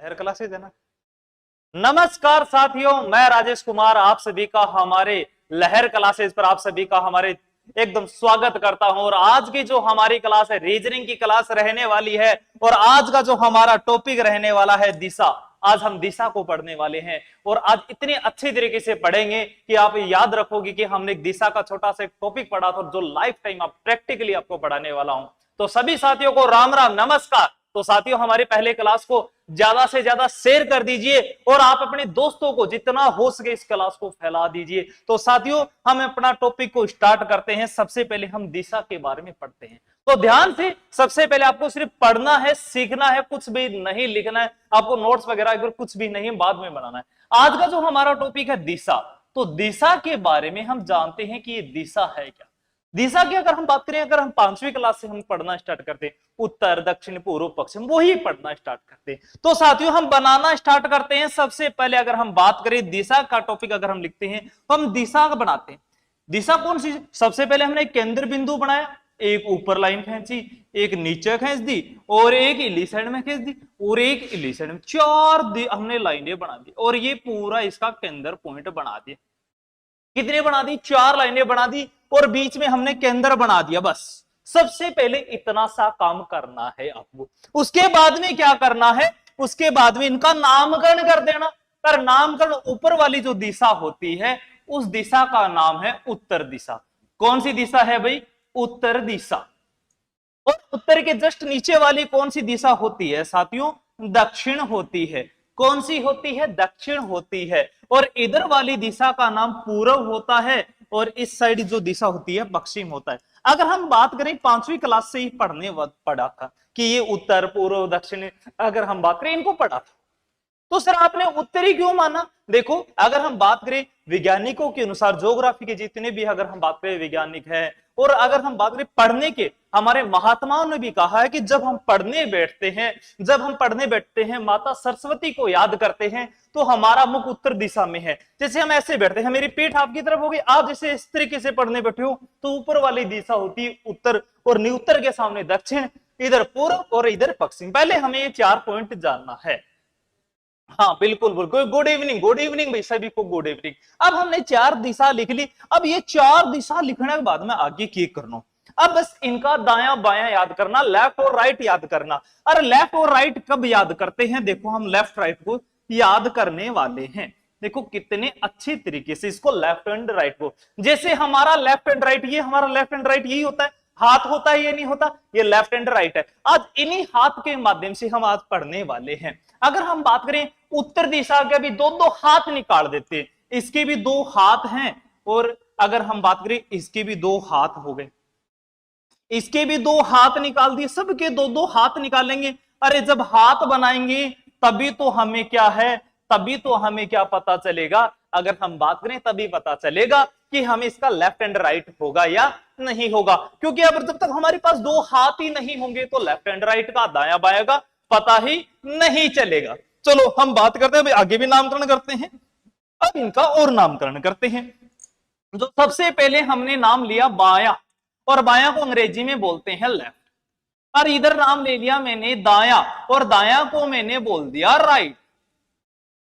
लहर क्लासेज है ना। नमस्कार साथियों, मैं राजेश कुमार आप सभी का हमारे लहर क्लासेज पर आप सभी का हमारे एकदम स्वागत करता हूं। और आज की जो हमारी क्लास है रीजनिंग की क्लास रहने वाली है और आज का जो हमारा टॉपिक रहने वाला है दिशा। आज हम दिशा को पढ़ने वाले हैं और आज इतने अच्छे तरीके से पढ़ेंगे कि आप याद रखोगे कि हमने एक दिशा का छोटा सा टॉपिक पढ़ा था जो लाइफ टाइम आप प्रैक्टिकली आपको पढ़ाने वाला हूं। तो सभी साथियों को राम राम नमस्कार। तो साथियों हमारे पहले क्लास को ज्यादा से ज्यादा शेयर कर दीजिए और आप अपने दोस्तों को जितना हो सके इस क्लास को फैला दीजिए। तो साथियों हम अपना टॉपिक को स्टार्ट करते हैं। सबसे पहले हम दिशा के बारे में पढ़ते हैं। तो ध्यान से सबसे पहले आपको सिर्फ पढ़ना है, सीखना है, कुछ भी नहीं लिखना है, आपको नोट्स वगैरह कुछ भी नहीं बाद में बनाना है। आज का जो हमारा टॉपिक है दिशा, तो दिशा के बारे में हम जानते हैं कि ये दिशा है क्या। दिशा की अगर हम बात करें, अगर हम 5वीं क्लास से हम पढ़ना स्टार्ट करते हैं, उत्तर दक्षिण पूर्व पश्चिम वही पढ़ना स्टार्ट करते हैं। तो साथियों हम बनाना स्टार्ट करते हैं। सबसे पहले अगर हम बात करें दिशा का टॉपिक अगर हम लिखते हैं तो हम दिशा बनाते हैं। दिशा कौन सी? सबसे पहले हमने केंद्र बिंदु बनाया, एक ऊपर लाइन खींची, एक नीचे खींच दी और एक इली साइड में खींच दी और एक इली साइड में, चार हमने लाइनें बना दी और ये पूरा इसका केंद्र पॉइंट बना दिया। कितने बना दी? 4 लाइनें बना दी और बीच में हमने केंद्र बना दिया। बस सबसे पहले इतना सा काम करना है आपको। उसके बाद में क्या करना है? उसके बाद में इनका नामकरण कर देना। पर नामकरण ऊपर वाली जो दिशा होती है उस दिशा का नाम है उत्तर दिशा। कौन सी दिशा है भाई? उत्तर दिशा। और उत्तर के जस्ट नीचे वाली कौन सी दिशा होती है साथियों? दक्षिण होती है। कौन सी होती है? दक्षिण होती है। और इधर वाली दिशा का नाम पूर्व होता है और इस साइड जो दिशा होती है पश्चिम होता है। अगर हम बात करें 5वीं क्लास से ही पढ़ा था कि ये उत्तर पूर्व दक्षिण, अगर हम बात करें इनको पढ़ा था। तो सर आपने उत्तरी क्यों माना? देखो अगर हम बात करें वैज्ञानिकों के अनुसार, ज्योग्राफी के जितने भी अगर हम बात करें वैज्ञानिक है और अगर हम बात करें पढ़ने के, हमारे महात्माओं ने भी कहा है कि जब हम पढ़ने बैठते हैं माता सरस्वती को याद करते हैं तो हमारा मुख उत्तर दिशा में है। जैसे हम ऐसे बैठते हैं, मेरी पीठ आपकी तरफ होगी, आप जैसे इस तरीके से पढ़ने बैठे हो तो ऊपर वाली दिशा होती है उत्तर और उत्तर के सामने दक्षिण, इधर पूर्व और इधर पश्चिम। पहले हमें ये 4 पॉइंट जानना है। हाँ बिल्कुल बिल्कुल। गुड इवनिंग, गुड इवनिंग भाई सभी को गुड इवनिंग। अब हमने 4 दिशा लिख ली। अब ये 4 दिशा लिखने के बाद में आगे क्या करना? अब बस इनका दायां बायां याद करना, लेफ्ट और राइट याद करना। अरे लेफ्ट और राइट कब याद करते हैं? देखो हम लेफ्ट राइट को याद करने वाले हैं। देखो कितने अच्छी तरीके से इसको लेफ्ट एंड राइट को, जैसे हमारा लेफ्ट एंड राइट, ये हमारा लेफ्ट एंड राइट यही होता है, हाथ होता है ये नहीं होता, ये लेफ्ट एंड राइट है। आज इन्हीं हाथ के माध्यम से हम आज पढ़ने वाले हैं। अगर हम बात करें उत्तर दिशा के भी 2-2 हाथ निकाल देते हैं, इसके भी 2 हाथ हैं और अगर हम बात करें इसके भी 2 हाथ हो गए, इसके भी 2 हाथ निकाल दिए, सबके 2-2 हाथ निकालेंगे। अरे जब हाथ बनाएंगे तभी तो हमें क्या है, तभी तो हमें क्या पता चलेगा, अगर हम बात करें तभी पता चलेगा कि हमें इसका लेफ्ट एंड राइट होगा या नहीं होगा। क्योंकि अब जब तक हमारे पास 2 हाथ ही नहीं होंगे तो लेफ्ट एंड राइट का दायां बायां का पता ही नहीं चलेगा। चलो हम बात करते हैं, आगे भी नामकरण करते हैं। अब इनका और नामकरण करते हैं। जो सबसे पहले हमने नाम लिया बायां, और बायां को अंग्रेजी में बोलते हैं लेफ्ट। और इधर नाम ले लिया मैंने दायां, और दायां को मैंने बोल दिया राइट।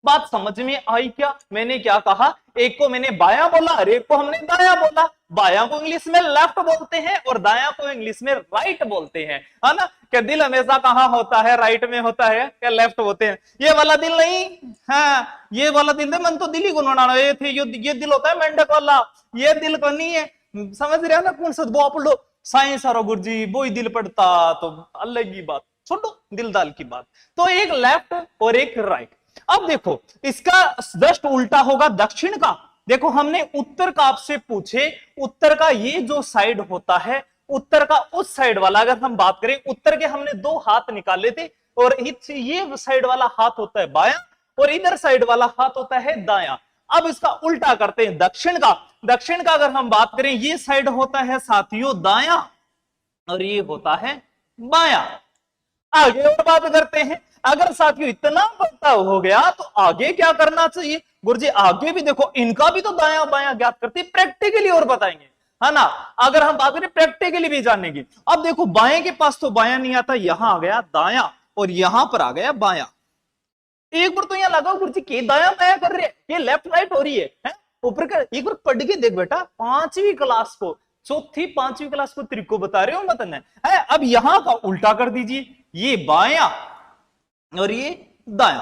बात समझ में आई क्या? मैंने क्या कहा? एक को मैंने बायां बोला और एक को हमने दायां बोला। बायां को इंग्लिश में लेफ्ट बोलते हैं और दायां को इंग्लिश में राइट बोलते हैं, है ना। क्या दिल हमेशा कहाँ होता है? राइट में होता है क्या लेफ्ट होते हैं? ये वाला दिल नहीं, हाँ ये वाला दिल मन तो दिल ही गुनगुनाना ये थे, ये दिल होता है मेंढक वाला, ये दिल को नहीं है। समझ रहे हो ना? कौन सा वो आप लोग साइंस और गुरुजी वो ही दिल पड़ता तो अलग ही बात, छोड़ो दिल दाल की बात। तो एक लेफ्ट और एक राइट। अब देखो इसका जस्ट उल्टा होगा दक्षिण का। देखो हमने उत्तर का आपसे पूछे, उत्तर का ये जो साइड होता है, उत्तर का उस साइड वाला अगर हम बात करें, उत्तर के हमने 2 हाथ निकाले थे और ये साइड वाला हाथ होता है बायां और इधर साइड वाला हाथ होता है दायां। अब इसका उल्टा करते हैं दक्षिण का। दक्षिण का अगर हम बात करें, ये साइड होता है साथियों दायां और ये होता है बायां। आगे और बात करते हैं। अगर साथियों इतना पता हो गया तो आगे क्या करना चाहिए? गुरुजी आगे भी देखो इनका भी तो दायां बायां ज्ञात करते प्रैक्टिकली और बताएंगे, है ना। अगर हम बात करें प्रैक्टिकली भी जानेंगे। अब देखो बाएं के पास तो बायां नहीं आता, यहां आ गया दायां और यहां पर आ गया बायां। एक बार तो यहाँ लगाओ गुरुजी के दाया बाया कर रहे हैं, ये लेफ्ट राइट हो रही है? ऊपर का एक बार पढ़ के देख बेटा, 5वीं क्लास को, चौथी 5वीं क्लास को तरीको बता रहे हो मतन है। अब यहां का उल्टा कर दीजिए, ये बाया और ये दाया।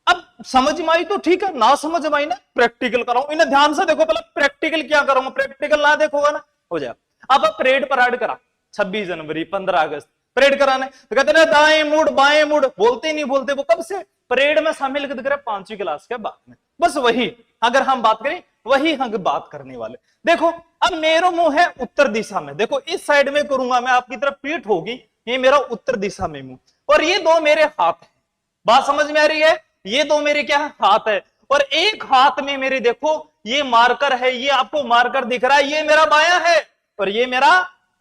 अब समझ में आई तो ठीक है, ना समझ में आई ना प्रैक्टिकल कराओ। इन्हें ध्यान से देखो, पहले प्रैक्टिकल क्या करूंगा, प्रैक्टिकल ना देखोगा ना हो जाए। अब परेड पराड करा 26 जनवरी 15 अगस्त परेड कराने, तो कहते हैं दाएं मुड़ बाएं मुड़, बोलते नहीं बोलते वो कब से परेड में शामिल कर 5वीं क्लास के बाद में। बस वही अगर हम बात करें, वही हम बात करने वाले। देखो अब मेरा मुंह है उत्तर दिशा में, देखो इस साइड में करूंगा मैं, आपकी तरफ पीठ होगी, ये मेरा उत्तर दिशा में मुंह, और ये दो मेरे हाथ है। बात समझ में आ रही है? ये दो मेरे क्या हाथ है, और एक हाथ में मेरे देखो ये मार्कर है, ये आपको मार्कर दिख रहा है, ये मेरा बायां है और ये मेरा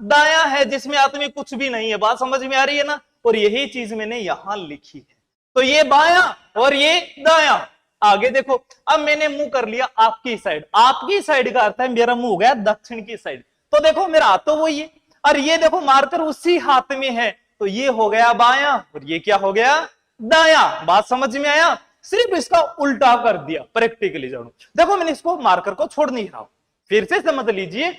दाया है, जिसमें आदमी कुछ भी नहीं है। बात समझ में आ रही है ना? और यही चीज मैंने यहां लिखी है, तो ये बाया और ये दाया। आगे देखो, अब मैंने मुंह कर लिया आपकी साइड, आपकी साइड का अर्थ है मेरा मुंह हो गया दक्षिण की साइड। तो देखो मेरा हाथ तो वही है, और ये देखो मार्कर उसी हाथ में है, तो ये हो गया बाया और ये क्या हो गया दाया। बात समझ में आया? सिर्फ इसका उल्टा कर दिया प्रैक्टिकली जानो। देखो मैंने इसको मार्कर को छोड़ नहीं रहा, फिर से समझ लीजिए।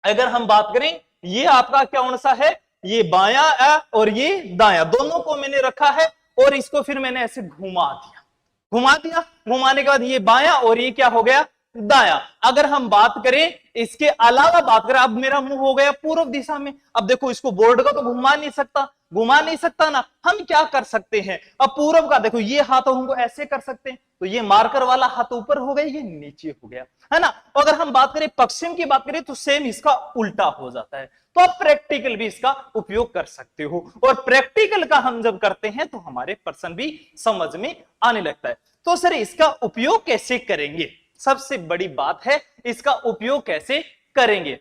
अगर हम बात करें, ये आपका कौन सा है, ये बाया है और ये दाया, दोनों को मैंने रखा है और इसको फिर मैंने ऐसे घुमा दिया, घुमा दिया। घुमाने के बाद ये बाया और ये क्या हो गया दाया। अगर हम बात करें इसके अलावा बात करें, अब मेरा मुंह हो गया पूर्व दिशा में। अब देखो इसको बोर्ड का तो घुमा नहीं सकता ना, हम क्या कर सकते हैं, अब पूर्व का देखो ये हाथ हमको ऐसे कर सकते हैं, तो ये मार्कर वाला हाथ ऊपर हो गया, ये नीचे हो गया, है ना। अगर हम बात करें पश्चिम की बात करें, तो सेम इसका उल्टा हो जाता है। तो आप प्रैक्टिकल भी इसका उपयोग कर सकते हो, और प्रैक्टिकल का हम जब करते हैं तो हमारे पर्सन भी समझ में आने लगता है। तो सर इसका उपयोग कैसे करेंगे, सबसे बड़ी बात है इसका उपयोग कैसे करेंगे।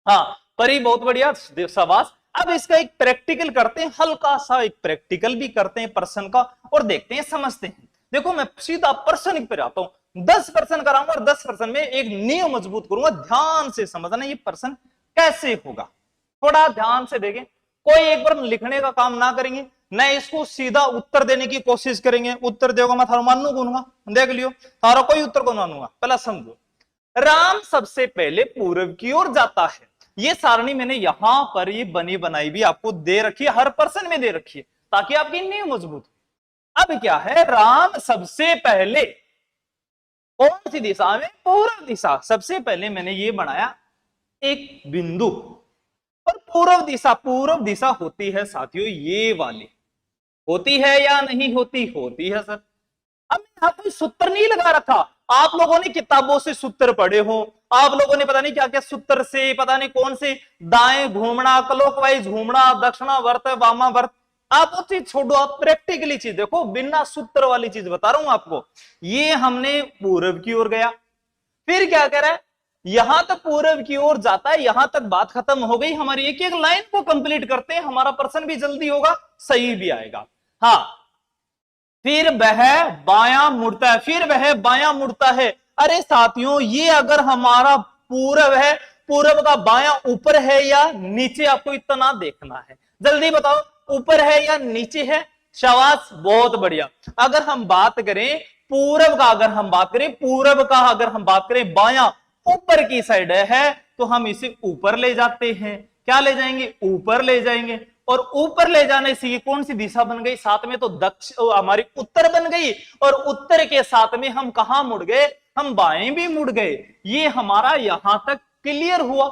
हाँ परी बहुत बढ़िया शाबाश। अब इसका एक प्रैक्टिकल करते हैं, हल्का सा एक प्रैक्टिकल भी करते हैं पर्सन का, और देखते हैं समझते हैं। देखो मैं सीधा पर्सन पर आता हूं, 10% कराऊंगा और 10% में एक नींव मजबूत करूंगा। ध्यान से समझना ये पर्सन कैसे होगा, थोड़ा ध्यान से देखें। कोई एक बार लिखने का काम ना करेंगे, न इसको सीधा उत्तर देने की कोशिश करेंगे। उत्तर देगा मैं थारो मानू कहूंगा, देख लियो थारो कोई उत्तर को मानूंगा। पहला समझो, राम सबसे पहले पूर्व की ओर जाता है। ये सारणी मैंने यहां पर ये बनी बनाई भी आपको दे रखी है, हर पर्सन में दे रखी है, ताकि आपकी नींव मजबूत हो। अब क्या है, राम सबसे पहले कौन सी दिशा में, पूर्व दिशा। सबसे पहले मैंने ये बनाया एक बिंदु, और पूर्व दिशा होती है साथियों ये वाली, होती है या नहीं होती, होती है सर। अब यहां कोई सूत्र नहीं लगा रखा, आप लोगों ने किताबों से सूत्र पढ़े हो, आप लोगों ने पता नहीं क्या क्या सूत्र से, पता नहीं कौन से दाएं घूमना, क्लॉकवाइज घूमना, दक्षिणावर्त वामावर्त, आप वो चीज छोड़ो, आप प्रैक्टिकली चीज देखो, बिना सूत्र वाली चीज बता रहा हूं आपको। ये हमने पूर्व की ओर गया, फिर क्या कह रहा है, यहां तक पूर्व की ओर जाता है, यहां तक बात खत्म हो गई हमारी। एक एक लाइन को कंप्लीट करते हैं, हमारा पर्सन भी जल्दी होगा, सही भी आएगा। हाँ फिर वह बायां मुड़ता है, फिर वह बायां मुड़ता है। अरे साथियों ये अगर हमारा पूर्व है, पूर्व का बायां ऊपर है या नीचे, आपको इतना देखना है। जल्दी बताओ ऊपर है या नीचे है। शाबाश बहुत बढ़िया। अगर हम बात करें पूर्व का, अगर हम बात करें पूर्व का, अगर हम बात करें बायां ऊपर की साइड है, तो हम इसे ऊपर ले जाते हैं। क्या ले जाएंगे, ऊपर ले जाएंगे। और ऊपर ले जाने से ये कौन सी दिशा बन गई, साथ में तो दक्षिण हमारी उत्तर बन गई, और उत्तर के साथ में हम कहां मुड़ गए, हम बाएं भी मुड़ गए। ये हमारा यहां तक क्लियर हुआ।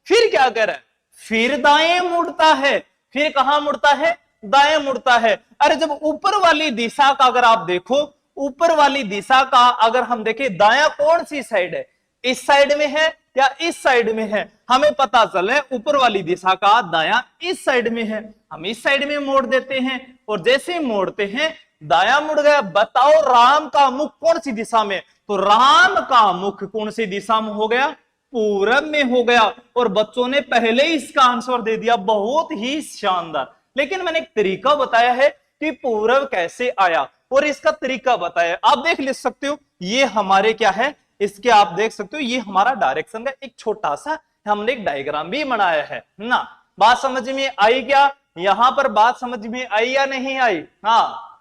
फिर क्या कर रहा है, फिर दाएं मुड़ता है। फिर कहां मुड़ता है, दाएं मुड़ता है। अरे जब ऊपर वाली दिशा का अगर आप देखो, ऊपर वाली दिशा का अगर हम देखें, दाया कौन सी साइड है, इस साइड में है या इस साइड में है, हमें पता चले ऊपर वाली दिशा का दाया इस साइड में है, हम इस साइड में मोड़ देते हैं, और जैसे मोड़ते हैं दाया मुड़ गया। बताओ राम का मुख कौन सी दिशा में, तो राम का मुख कौन सी दिशा में हो गया, पूरब में हो गया। और बच्चों ने पहले ही इसका आंसर दे दिया, बहुत ही शानदार। लेकिन मैंने एक तरीका बताया है कि पूरब कैसे आया, और इसका तरीका बताया, आप देख ले सकते हो। ये हमारे क्या है, इसके आप देख सकते हो, ये हमारा डायरेक्शन का एक छोटा सा हमने एक डायग्राम भी बनाया है ना। बात समझ में आई क्या, यहां पर बात समझ में आई या नहीं आई। हाँ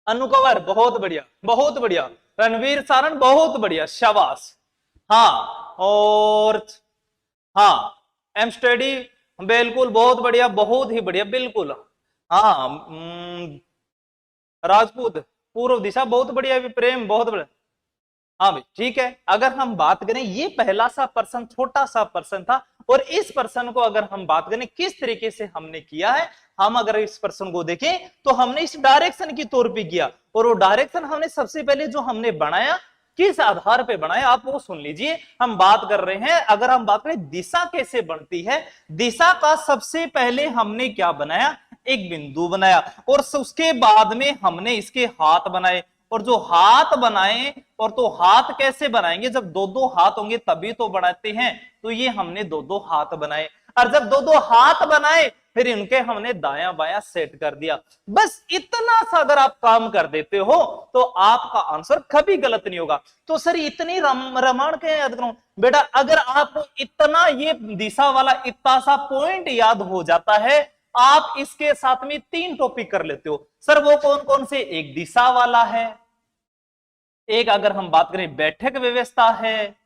अनुकवर, बहुत बढ़िया बहुत बढ़िया। रणवीर सारण, बहुत बढ़िया, शाबाश। हाँ, और हाँ, एम स्टडी, बिल्कुल बहुत बढ़िया, बहुत ही बढ़िया, बिल्कुल। हाँ, राजपूत, पूर्व दिशा, बहुत बढ़िया भी, प्रेम, बहुत बढ़िया। हाँ भाई, ठीक है। अगर हम बात करें, ये पहला सा पर्सन, छोटा सा पर्सन था, और इस पर्सन को अगर हम बात करें किस तरीके से हमने किया है, हम अगर इस पर्सन को देखें तो हमने इस डायरेक्शन की तौर पे किया, और वो डायरेक्शन हमने सबसे पहले जो हमने बनाया, किस आधार पे बनाया आप वो सुन लीजिए। हम बात कर रहे हैं, अगर हम बात करें दिशा कैसे बनती है, दिशा का सबसे पहले हमने क्या बनाया, एक बिंदु बनाया, और उसके बाद में हमने इसके हाथ बनाए, और जो हाथ बनाए, और तो हाथ कैसे बनाएंगे, जब दो दो हाथ होंगे तभी तो बनाते हैं, तो ये हमने दो दो हाथ बनाए, और जब दो दो हाथ बनाए फिर इनके हमने दायां बायां सेट कर दिया। बस इतना सा अगर आप काम कर देते हो तो आपका आंसर कभी गलत नहीं होगा। तो सर इतनी रामायण के याद करूं बेटा, अगर आपको इतना ये दिशा वाला इतना सा पॉइंट याद हो जाता है, आप इसके साथ में 3 टॉपिक कर लेते हो। सर वो कौन कौन से, एक दिशा वाला है, एक अगर हम बात करें बैठक व्यवस्था है,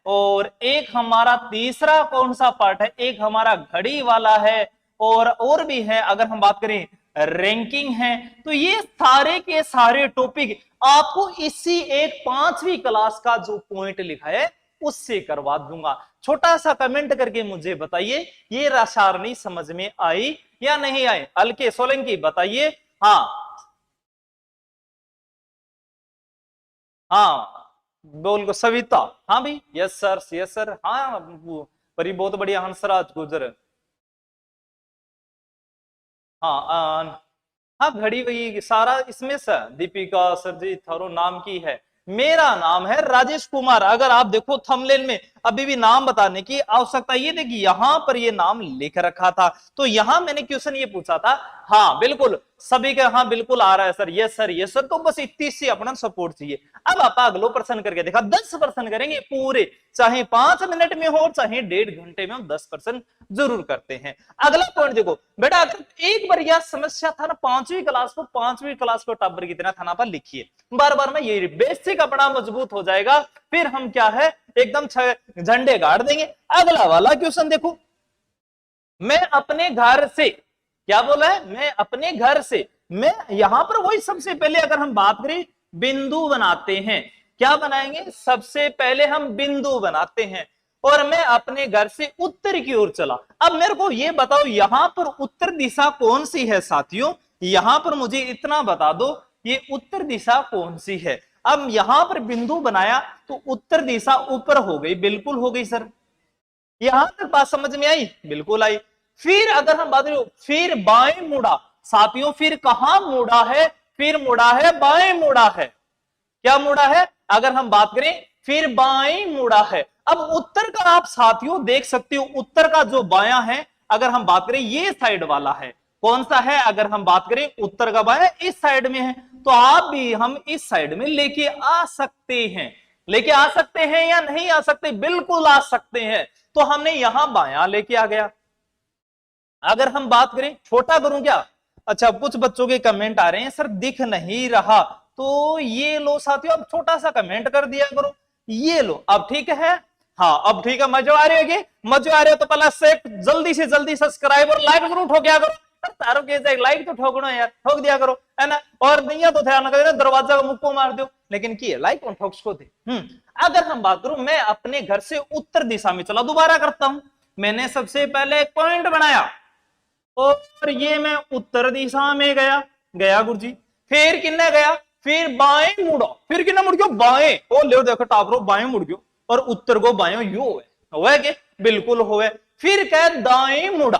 और एक हमारा तीसरा कौन सा पार्ट है, एक हमारा घड़ी वाला है, और भी है अगर हम बात करें रैंकिंग है। तो ये सारे के सारे टॉपिक आपको इसी एक 5वीं क्लास का जो पॉइंट लिखा है उससे करवा दूंगा। छोटा सा कमेंट करके मुझे बताइए ये रासारणी समझ में आई या नहीं आई। अलके सोलंकी बताइए। हाँ हाँ, बोल सविता, हाँ भाई, यस सर यस सर, हाँ परी, बहुत बढ़िया, हंसराज गुजर, हाँ हाँ, घड़ी वही सारा इसमें सर, दीपिका सरजीत थारो नाम की है, मेरा नाम है राजेश कुमार। अगर आप देखो थंबनेल में अभी भी नाम बताने की आवश्यकता, ये देखिए यहां पर ये नाम लिख रखा था, तो यहां मैंने क्वेश्चन ये पूछा था। हाँ बिल्कुल, सभी का हाँ बिल्कुल आ रहा है sir, yes sir yes sir, तो बस इतनी सी अपना सपोर्ट चाहिए। अब आप अगलो प्रश्न करके देखा, 10% करेंगे पूरे, चाहे 5 मिनट में हो चाहे 1.5 घंटे में हम 10% जरूर करते हैं। अगला पॉइंट देखो बेटा, अगर एक बार यह समस्या था ना 5वीं क्लास को टॉपर कितना था ना पर लिखिए, बार बार में ये बेसिक अपना मजबूत हो जाएगा, फिर हम क्या है एकदम झंडे गाड़ देंगे। अगला वाला क्वेश्चन देखो, मैं अपने घर से, क्या बोला है, मैं अपने घर से, मैं यहां पर वही सबसे पहले अगर हम बात करें बिंदु बनाते हैं, क्या बनाएंगे, सबसे पहले हम बिंदु बनाते हैं, और मैं अपने घर से उत्तर की ओर चला। अब मेरे को ये बताओ यहां पर उत्तर दिशा कौन सी है साथियों, यहां पर मुझे इतना बता दो ये उत्तर दिशा कौन सी है। अब यहां पर बिंदु बनाया तो उत्तर दिशा ऊपर हो गई, बिल्कुल हो गई सर, यहां तक बात समझ में आई, बिल्कुल आई। फिर अगर हम बात करें फिर बाएं मुड़ा, साथियों फिर कहां मुड़ा है, फिर मुड़ा है बाएं मुड़ा है, क्या मुड़ा है, अगर हम बात करें फिर बाएं मुड़ा है। अब उत्तर का आप साथियों देख सकते हो, उत्तर का जो बायां है अगर हम बात करें ये साइड वाला है, कौन सा है, अगर हम बात करें उत्तर का बायां इस साइड में है, तो आप भी हम इस साइड में लेके आ सकते हैं, लेके आ सकते हैं या नहीं आ सकते, बिल्कुल आ सकते हैं। तो हमने यहां बायां लेके आ गया। अगर हम बात करें छोटा करूं क्या, अच्छा कुछ बच्चों के कमेंट आ रहे हैं सर दिख नहीं रहा, तो ये लो साथियों अब छोटा सा कमेंट कर दिया करो, ये लो अब ठीक है। हाँ अब ठीक है, मजे आ रहे होगे, मजे आ रहे हो तो पहला से जल्दी से जल्दी सब्सक्राइब और लाइक जरूर ठोकिया करो, तारो के लाइक तो ठोकना यार, ठोक दिया करो है ना, और नहीं तो ध्यान करो दरवाजा का मुक्को मार दो, लेकिन की लाइक कौन ठोक्स को दे। अगर हम बात करूं मैं अपने घर से उत्तर दिशा में चला, दोबारा करता हूं, मैंने सबसे पहले एक पॉइंट बनाया और ये मैं उत्तर दिशा में गया, गया गुरुजी, फिर किन्ने गया, फिर बाएं मुड़ा, फिर किन्ने मुड़ गयो बाएं, ओ ले देखो टापरो बाएं मुड़ गयो, और उत्तर को बाएं यो है के बिल्कुल होवे, फिर कह दाएं मुड़ा,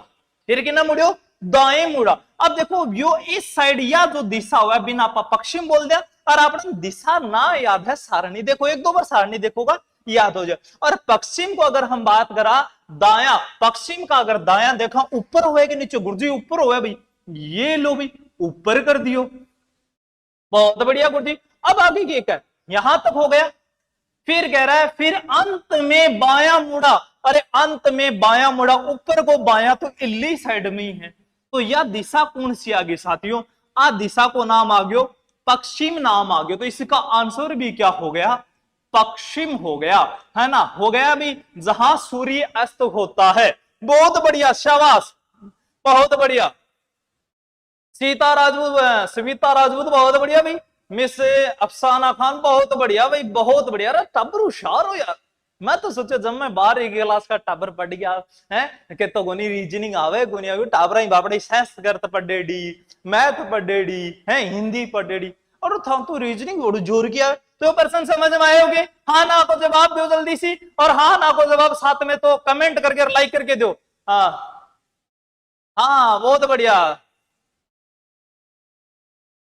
फिर किन्ने मुड़ियो दाएं मुड़ा। अब देखो यो इस साइड या जो दिशा हुआ बिना आप पश्चिम बोल दिया, और आपने दिशा ना याद है सारणी देखो, एक दो बार सारणी देखोगा याद हो जाए। और पश्चिम को अगर हम बात करा दाया, पश्चिम का अगर दाया देखा ऊपर होए कि नीचे, गुरुजी ऊपर होए भाई, ये लो भाई ऊपर कर दियो, बहुत बढ़िया गुरुजी। अब आगे क्या कर, यहां तक हो गया, फिर कह रहा है फिर अंत में बायां मुड़ा, अरे अंत में बायां मुड़ा, ऊपर को बायां तो इल्ली साइड में ही है, तो यह दिशा कौन सी आ गई साथियों, आ दिशा को नाम आ गयो पश्चिम नाम आ गया, तो इसका आंसर भी क्या हो गया, पश्चिम हो गया, है ना, हो गया भी, जहां सूर्य अस्त होता है। बहुत बढ़िया, शाबाश, बहुत बढ़िया। सीता राजपूत, सविता राजपूत, बहुत बढ़िया भाई। मिस अफसाना खान, बहुत बढ़िया भाई, बहुत बढ़िया। अरे टबर होशियार हो यार। मैं तो सोचा जब मैं 12वीं क्लास का टाबर पढ़ गया है कि तो गोनी रीजनिंग आवे, गोनी आवे टाबरा ही बापड़े साइंस करत पढ़ेडी, मैथ पढ़ेडी है, हिंदी पढ़ेडी, और था तो रीजनिंग बड़ो जोर किया। तो पर्सन समझ में आए होगे? हाँ ना को जवाब दो जल्दी सी, और हाँ ना को जवाब साथ में तो कमेंट करके और लाइक करके दो। हाँ हाँ, बहुत बढ़िया।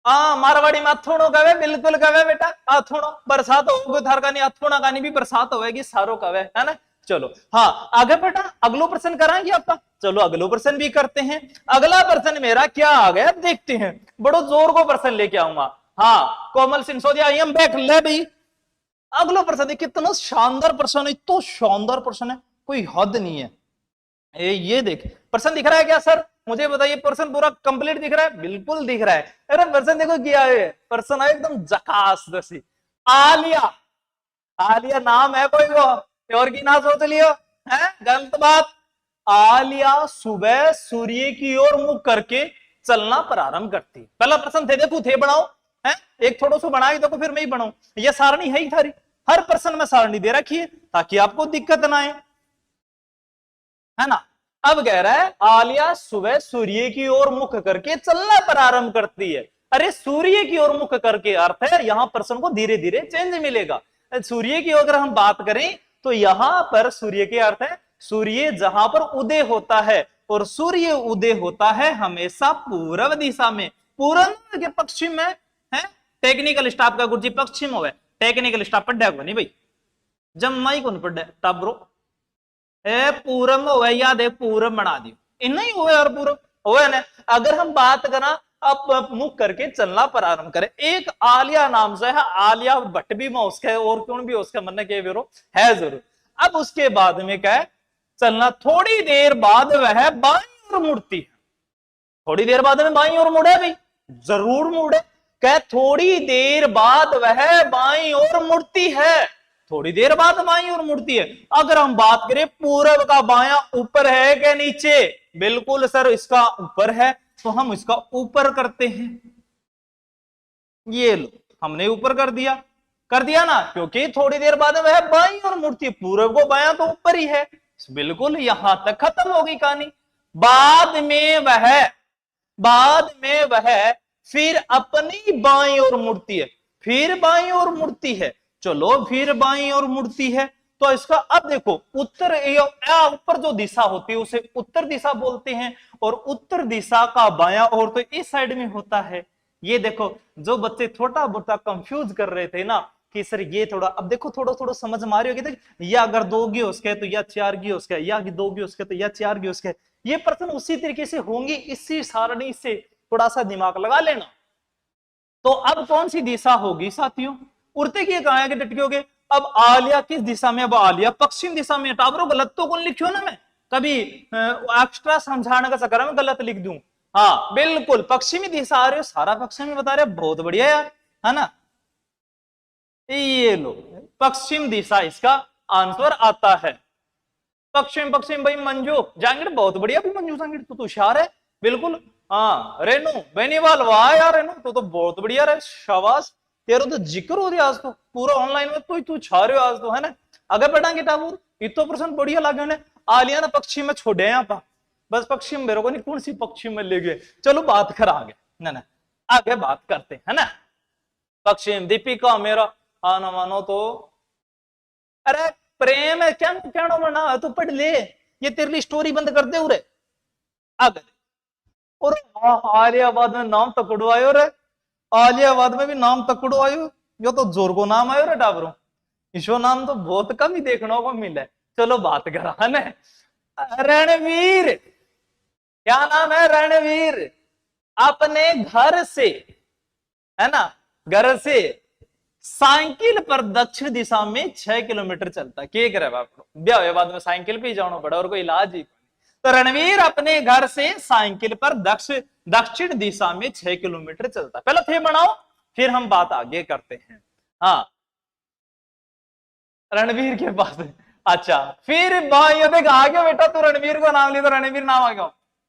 हाँ, मारवाड़ी में अथुणो कवे, बिल्कुल कवे बेटा, अथुणो बरसात होगी थार का नहीं, अथुणा का नहीं भी बरसात होगी, सारो कवे, है ना। चलो हाँ, आगे बेटा अगलो प्रश्न कराएंगे आपका। चलो अगलो प्रश्न भी करते हैं। अगला प्रश्न मेरा क्या आ गया देखते हैं, बड़ो जोर को प्रश्न लेके आऊंगा। हाँ, कोमल सिंसोदिया, आई एम बैक, ले भाई अगलो प्रश्न है। कितना शानदार प्रश्न है, तो शानदार प्रश्न है, कोई हद नहीं है। ये देख, प्रश्न दिख रहा है क्या सर? मुझे बताइए, प्रश्न पूरा कंप्लीट दिख रहा है? बिल्कुल दिख रहा है। अरे प्रश्न देखो क्या है, प्रश्न है एकदम झकास दसी। आलिया, आलिया नाम है कोई वो, और की ना सोच लियो, है गलत बात। आलिया सुबह सूर्य की ओर मुख करके चलना प्रारंभ करती। पहला प्रश्न थे, देखो थे बनाओ, है एक थोड़ा सा बनाई तो फिर मैं ही बनाऊं। ये सारणी है ही थारी, हर प्रश्न में सारणी दे रखी है ताकि आपको दिक्कत ना आए, है ना। अब कह रहा है आलिया सुबह सूर्य की ओर मुख करके चलना प्रारंभ करती है। अरे सूर्य की ओर मुख करके अर्थ है यहां प्रश्न को धीरे धीरे चेंज मिलेगा। सूर्य की अगर हम बात करें तो यहां पर सूर्य के अर्थ है सूर्य जहां पर उदय होता है, और सूर्य उदय होता है हमेशा पूर्व दिशा में, पूर्व के पश्चिम में, है। टेक्निकल स्टाफ का गुरुजी पश्चिम हो, टेक्निकल स्टाफ पढ़ा को नहीं भाई, जम्मा ही कौन पढ़ा टाबरो, पूरम हो याद है, पूरम बना दियो, इतना ही हो यार, पूरम हो ना। अगर हम बात करा अब मुख करके चलना प्रारंभ करें, एक आलिया नाम से है, आलिया भट्ट भी उसका और कौन भी उसका मन के बेरो है जरूर। अब उसके बाद में क्या है, चलना, थोड़ी देर बाद वह बाईं ओर मुड़ती है, थोड़ी देर बाद में बाईं ओर मुड़े भाई, जरूर मुड़े, क्या थोड़ी देर बाद वह बाईं ओर मुड़ती है, थोड़ी देर बाद बाईं ओर मुड़ती है। अगर हम बात करें पूरब का बायां ऊपर है क्या नीचे, बिल्कुल सर इसका ऊपर है, तो हम इसका ऊपर करते हैं। ये लो हमने ऊपर कर दिया ना, क्योंकि थोड़ी देर बाद वह बाईं ओर मुड़ती है, पूरब को बायां तो ऊपर ही है, बिल्कुल यहां तक खत्म होगी कहानी। बाद में वह फिर अपनी बाईं ओर मुड़ती है, फिर बाईं ओर मुड़ती है, चलो फिर बाईं ओर मुड़ती है, तो इसका अब देखो उत्तर या ऊपर जो दिशा होती है उसे उत्तर दिशा बोलते हैं, और उत्तर दिशा का बायां ओर तो इस साइड में होता है। ये देखो जो बच्चे थोड़ा बहुत कंफ्यूज कर रहे थे ना कि सर ये थोड़ा, अब देखो थोड़ा थोड़ा समझ में आ रही होगी, या अगर 2 गी उसके तो या 4 गी उसके, या 2 गी उसके तो या 4 गी उसके, ये प्रश्न उसी तरीके से होंगे, इसी सारणी से थोड़ा सा दिमाग लगा लेना। तो अब कौन सी दिशा होगी साथियों, उड़ते की कहा कि डटके हो गए। अब आलिया किस दिशा में, अब आलिया पश्चिम दिशा में, टाबरो गलत तो कौन लिखियो ना, मैं कभी एक्स्ट्रा समझाने का चक्कर में गलत लिख दूं। हाँ बिल्कुल पश्चिमी दिशा आ रही हो, सारा पश्चिमी बता रहे, बहुत बढ़िया यार, है ना। ये लो पश्चिम दिशा इसका आंसर आता है, पश्चिम पश्चिम भाई। मंजू जांगिड़ बहुत बढ़िया भी, मंजू जांगिड़ तू तो होशियार है, बिल्कुल। हाँ रेनू बेनीवाल, वाह यार रेनू तो बहुत बढ़िया रहे, शाबाश, तेरा तो जिक्र हो रहा आज तो पूरा ऑनलाइन में, तो तू छा रहे हो आज तो, है ना। आगे बढ़ाएंगे टाबूर, इतो प्रश्न बढ़िया लगे उन्हें। आलिया ना पश्चिम में छोड़े यहाँ पर, बस पश्चिम मेरे को नहीं कौन सी पश्चिम में ले गए, चलो बात कर आगे ना, आगे बात करते है ना। पश्चिम दीपिका मेरा आना मानो तो, अरे प्रेम है क्या कहना मना, तू पढ़ ले, ये तेरे लिए स्टोरी बंद कर दे उरे आगे। और आलियाबाद में नाम तकड़ो आयो रे, आलियाबाद में भी नाम तकड़ो आयो, यो तो जोर को नाम आयो रे टाबरो, इसो नाम तो बहुत कम ही देखने को मिले। चलो बात करा है ना, रणवीर, क्या नाम है रणवीर, अपने घर से, है ना, घर से साइकिल पर दक्षिण दिशा में 6 किलोमीटर चलता, के करे बाप ब्याह बाद में साइकिल पे ही जाना पड़ा और कोई इलाज ही। तो रणवीर अपने घर से साइकिल पर दक्षिण दिशा में 6 किलोमीटर चलता है। पहले थे बनाओ, फिर हम बात आगे करते हैं। हाँ, रणवीर के पास, अच्छा, फिर बाई देख आ गया बेटा, तू रणवीर को नाम लिया तो रणवीर नाम आ गया।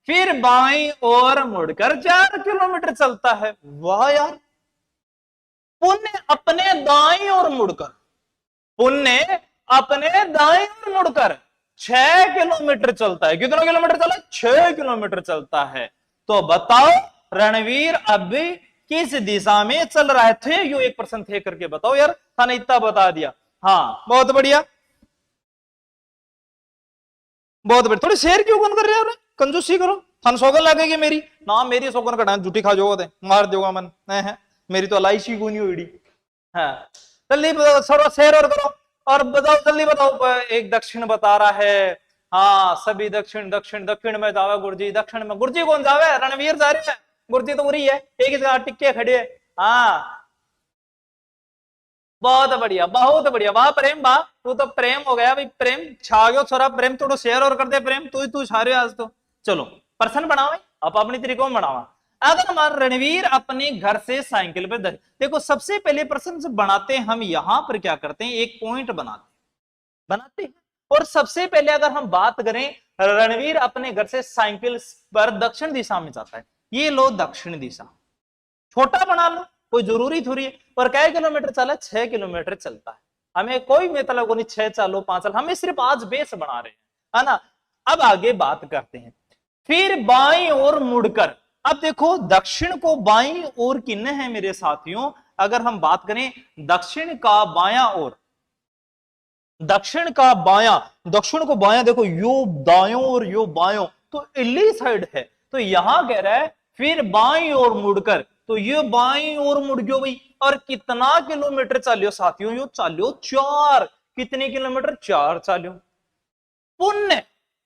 फिर बाई और मुड़कर 4 किलोमीटर चलता है। वाह यार, पुण्य अपने दाई और मुड़कर, पुण्य अपने दाई और मुड़कर 6 किलोमीटर चलता है। कितना किलोमीटर चला? 6 किलोमीटर चलता है। तो बताओ रणवीर अभी किस दिशा में चल रहा है? थे यो 1% थे करके बताओ यार, थाने इतना बता दिया। हाँ, बहुत बढ़िया, बहुत बढ़िया। थोड़ी शेर क्यों कौन कर रहे हैं? कंजूसी करो, थान सौगन लगेगी मेरी ना, मेरी सौगन कटा झूठी खा जो मार दोगा मन है, मेरी तो एलआईसी को नहीं हुई। हाँ, जल्दी बताओ, शेर और करो और बताओ, जल्दी बताओ। एक दक्षिण बता रहा है, हाँ सभी दक्षिण दक्षिण दक्षिण में जावे गुरुजी, दक्षिण में गुरुजी कौन जावे? रणवीर जा रहे हैं, गुरुजी तो उरी है, एक ही जगह टिक्के खड़े है। हाँ, बहुत बढ़िया, बहुत बढ़िया, वाह प्रेम, वाह, तू तो प्रेम हो गया भाई, प्रेम छा गयो छोरा, प्रेम थोड़ा शेयर और कर दे, प्रेम तू छा रहे आज तो। चलो पर्सन बनाओ, आप अपनी तरीकों में बनावा। अगर हमारा रणवीर अपने घर से साइकिल पे देखो, सबसे पहले पर्सन से बनाते हैं हम, यहां पर क्या करते हैं, एक पॉइंट बनाते हैं। और सबसे पहले अगर हम बात करें, रणवीर अपने घर से साइकिल पर दक्षिण दिशा में जाता है। ये लो दक्षिण दिशा, छोटा बना लो, कोई जरूरी थोड़ी है। और कै किलोमीटर चला? 6 किलोमीटर चलता है। हमें कोई मतलब नहीं 6 चालो 5 चालो, हमें सिर्फ आज बेस बना रहे हैं, है ना। अब आगे बात करते हैं। फिर बाईं ओर मुड़कर, अब देखो दक्षिण को बाईं ओर किन्ने है मेरे साथियों? अगर हम बात करें दक्षिण का बायां ओर, दक्षिण का बायां, दक्षिण को बायां देखो, यो दायों और यो बायों, तो इल्ली साइड है। तो यहां कह रहा है फिर बाईं ओर मुड़कर, तो ये बाईं ओर मुड़ गयो भाई। और कितना किलोमीटर चालियो साथियों? यो चालियो 4। कितने किलोमीटर? 4 चालियो। पुण्य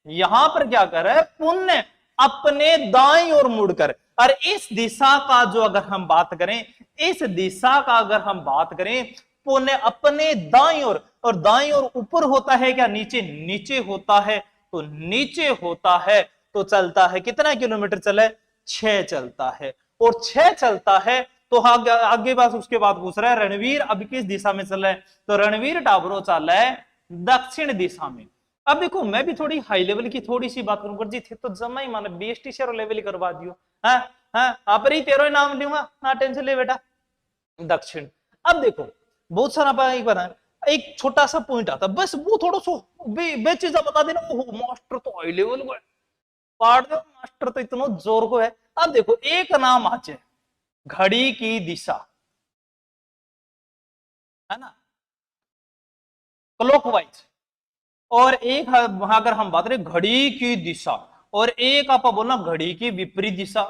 यहां पर क्या कर रहा है? पुण्य अपने दाईं ओर मुड़कर, और इस दिशा का जो अगर हम बात करें, इस दिशा का अगर हम बात करें, पुण्य अपने दाईं ओर, और दाईं ओर ऊपर होता है क्या नीचे? नीचे होता है। तो नीचे होता है तो चलता है कितना किलोमीटर चले? 6 चलता है। और 6 चलता है तो आगे बात उसके बाद पूछ रहा है रणवीर अब किस दिशा में चल रहा है? तो रणवीर टाबरो चल रहा है दक्षिण दिशा में। अब देखो मैं भी थोड़ी हाई लेवल की थोड़ी सी बात करूं, जी थे तो जमा ही माने बीएसटी शेयर लेवल करवा दियो। आप ही तेरो नाम लूंगा ना, टेंशन ले बेटा। दक्षिण, अब देखो बहुत सारा एक बार एक छोटा सा पॉइंट आता, बस वो थोड़ा सा बेचीज बता देना, मास्टर तो हाई लेवल को है, पाड़ दो मास्टर तो इतना जोर को है। अब देखो एक नाम आज है घड़ी की दिशा, है ना, क्लॉकवाइज, और एक अगर हम बात करें घड़ी की दिशा, और एक आप बोलना घड़ी की विपरीत दिशा।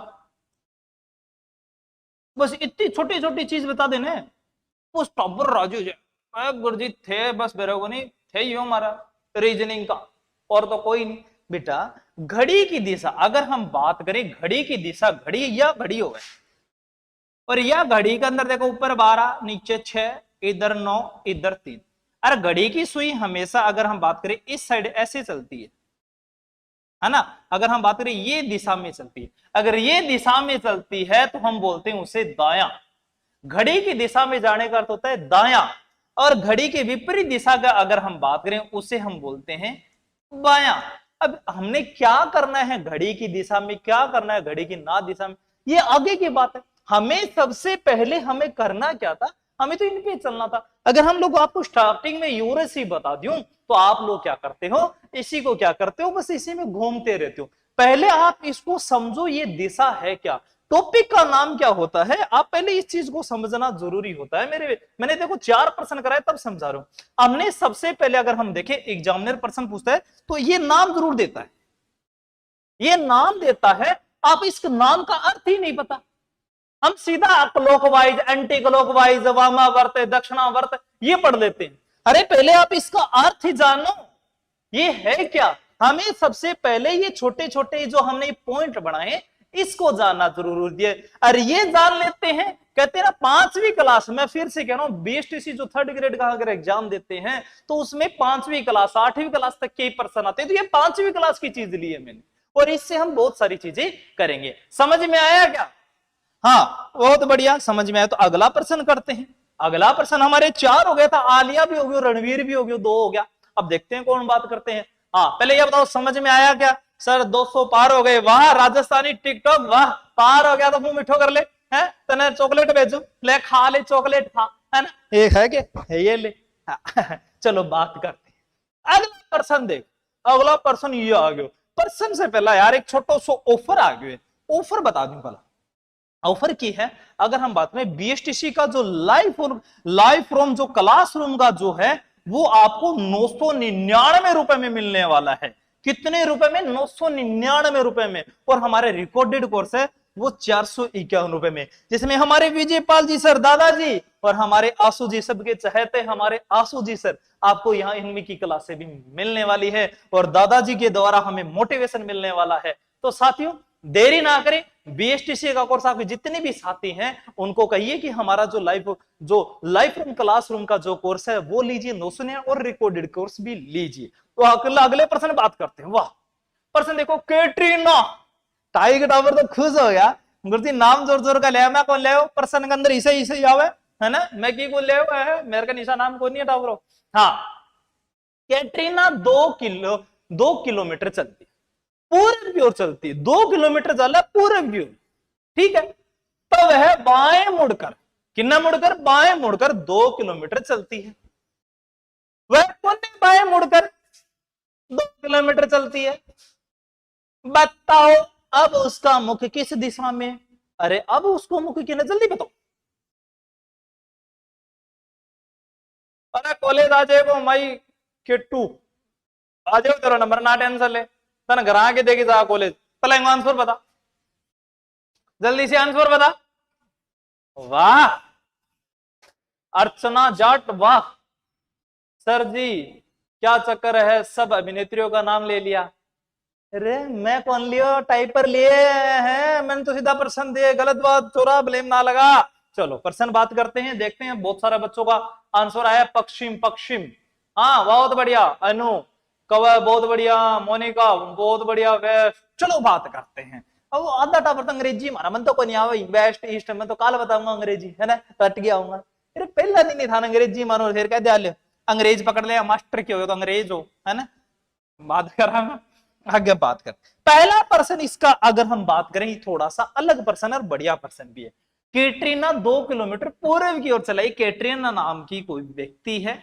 बस इतनी छोटी छोटी चीज बता देने, वो टॉपर राजू जी गुरुजी थे, बस मेरे को नहीं थे यो हमारा रीजनिंग का, और तो कोई नहीं बेटा। घड़ी की दिशा अगर हम बात करें, घड़ी की दिशा, घड़ी या घड़ी हो गए, और यह घड़ी के अंदर देखो ऊपर 12 नीचे 6, इधर 9 इधर 3। अरे घड़ी की सुई हमेशा अगर हम बात करें इस साइड ऐसे चलती है ना। अगर हम बात करें ये दिशा में चलती है, अगर ये दिशा में चलती है तो हम बोलते हैं उसे दायां। घड़ी की दिशा में जाने का अर्थ होता है दायां, और घड़ी के विपरीत दिशा का अगर हम बात करें उसे हम बोलते हैं बायां। अब हमने क्या करना है घड़ी की दिशा में, क्या करना है घड़ी की ना दिशा में, ये आगे की बात है। हमें सबसे पहले हमें करना क्या था, हमें तो इन पे चलना था। अगर हम लोग आपको स्टार्टिंग में यूरेस ही बता दूं तो आप लोग क्या करते हो, इसी को क्या करते हो, बस इसी में घूमते रहते हो। पहले आप इसको समझो ये दिशा है क्या, टॉपिक का नाम क्या होता है, आप पहले इस चीज को समझना जरूरी होता है। मैंने देखो 4 प्रश्न कराए तब समझा रहा हूं। हमने सबसे पहले अगर हम देखें एग्जामिनर प्रश्न पूछता है तो ये नाम जरूर देता है, ये नाम देता है, आप इस नाम का अर्थ ही नहीं पता, हम सीधा क्लॉकवाइज एंटी क्लॉकवाइज वामावर्त दक्षिणावर्त ये पढ़ लेते हैं। अरे पहले आप इसका अर्थ ही जानो, ये है क्या। हमें सबसे पहले ये छोटे छोटे जो हमने पॉइंट बनाए इसको जानना जरूरी है। अरे ये जान लेते हैं, कहते हैं ना 5वीं क्लास में, फिर से कह रहा हूं, बीएसटीसी जो 3rd ग्रेड का अगर एग्जाम देते हैं तो उसमें 5वीं क्लास 8वीं क्लास तक के ही पर्सन आते हैं। तो ये 5वीं क्लास की चीज ली है मैंने, और इससे हम बहुत सारी चीजें करेंगे। समझ में आया क्या? हाँ बहुत बढ़िया, समझ में आया। तो अगला प्रश्न करते हैं। अगला प्रश्न हमारे 4 हो गया था, आलिया भी हो गई, रणवीर भी हो गई, 2 हो गया। अब देखते हैं कौन बात करते हैं। हाँ पहले ये बताओ समझ में आया क्या? सर 200 पार हो गए, वाह राजस्थानी टिकटॉक, वाह पार हो गया तो मुंह मिठो कर ले, है तने चॉकलेट भेजो, ले खा ले चॉकलेट खा, है ना, एक है क्या, ये ले। चलो बात करते हैं। अगला प्रश्न देख, अगला प्रश्न ये आ गया। प्रश्न से पहला यार एक छोटा सा ऑफर आ गया, ऑफर बता दूं पहला। ऑफर की है, अगर हम बात में बीएसटीसी का जो लाइव फ्रॉम जो क्लासरूम का जो है वो आपको 999 रुपए में मिलने वाला है। कितने रुपए में? 999 रुपए में। और हमारे रिकॉर्डेड कोर्स है वो 451 रुपए में, जिसमें हमारे विजयपाल जी सर, दादाजी और हमारे आंसू जी, सबके चहेते हमारे आंसू जी सर, आपको यहाँ इनमें की क्लासें भी मिलने वाली है और दादाजी के द्वारा हमें मोटिवेशन मिलने वाला है। तो साथियों देरी ना करें, बीएसटीसी का कोर्स आपके जितने भी साथी हैं उनको कहिए कि हमारा जो लाइव फ्रॉम क्लासरूम का जो कोर्स है वो लीजिए 999 और रिकॉर्डेड कोर्स भी लीजिए। तो अगले प्रश्न बात करते हैं। वाह प्रश्न देखो, कैटरीना टाइगर टावर तो खुश हो गया, गुरुजी नाम जोर जोर का ले, मैं कौन ले प्रश्न के अंदर इसे इसे आवे, है ना, मैं की को ले है, मेरे का निशा नाम को नहीं है टावर। हाँ कैटरीना 2 किलोमीटर चलती, पूरब की ओर चलती, 2 किलोमीटर चला पूरब की ओर, ठीक है। तो वह बाएं मुड़कर, कितना मुड़कर? बाएं मुड़कर 2 किलोमीटर चलती है। वह पुनः बाएं मुड़कर 2 किलोमीटर चलती है। बताओ अब उसका मुख किस दिशा में? अरे अब उसको मुख कितना, जल्दी बताओ। अरे कॉलेज आ जाएगा माई किट्टू, आ जाओ, तेरा नंबर ना टेंशन ले, तना घर आके देखी जा कॉलेज। पहले आंसर बता, जल्दी से आंसर बता। वाह अर्चना जाट, वाह सर जी क्या चक्कर है, सब अभिनेत्रियों का नाम ले लिया। अरे मैं कौन लियो, टाइपर लिए हैं, मैंने तो सीधा प्रश्न दिए, गलत बात चोरा ब्लेम ना लगा। चलो प्रश्न बात करते हैं, देखते हैं। बहुत सारे बच्चों का आंसर आया पश्चिम, पश्चिम, हाँ बहुत बढ़िया। अनु कवय बहुत बढ़िया, मोनिका बहुत बढ़िया, वेस्ट। चलो बात करते हैं। अब आधा टावर तो अंग्रेजी मारा, मन तो कोई नहीं आवे, वेस्ट ईस्ट में तो काल बताऊंगा अंग्रेजी, है ना, रट गया हूँ। अरे पहला दिन नहीं था अंग्रेजी मानो, फिर कह दिया अंग्रेज पकड़ लिया, मास्टर क्यों हो तो अंग्रेज हो, है ना। बात करा आगे बात कर। पहला पर्सन इसका अगर हम बात करें थोड़ा सा अलग पर्सन और बढ़िया पर्सन भी है। कैटरीना 2 किलोमीटर पूर्व की ओर चलाई। कैटरीना नाम की कोई व्यक्ति है,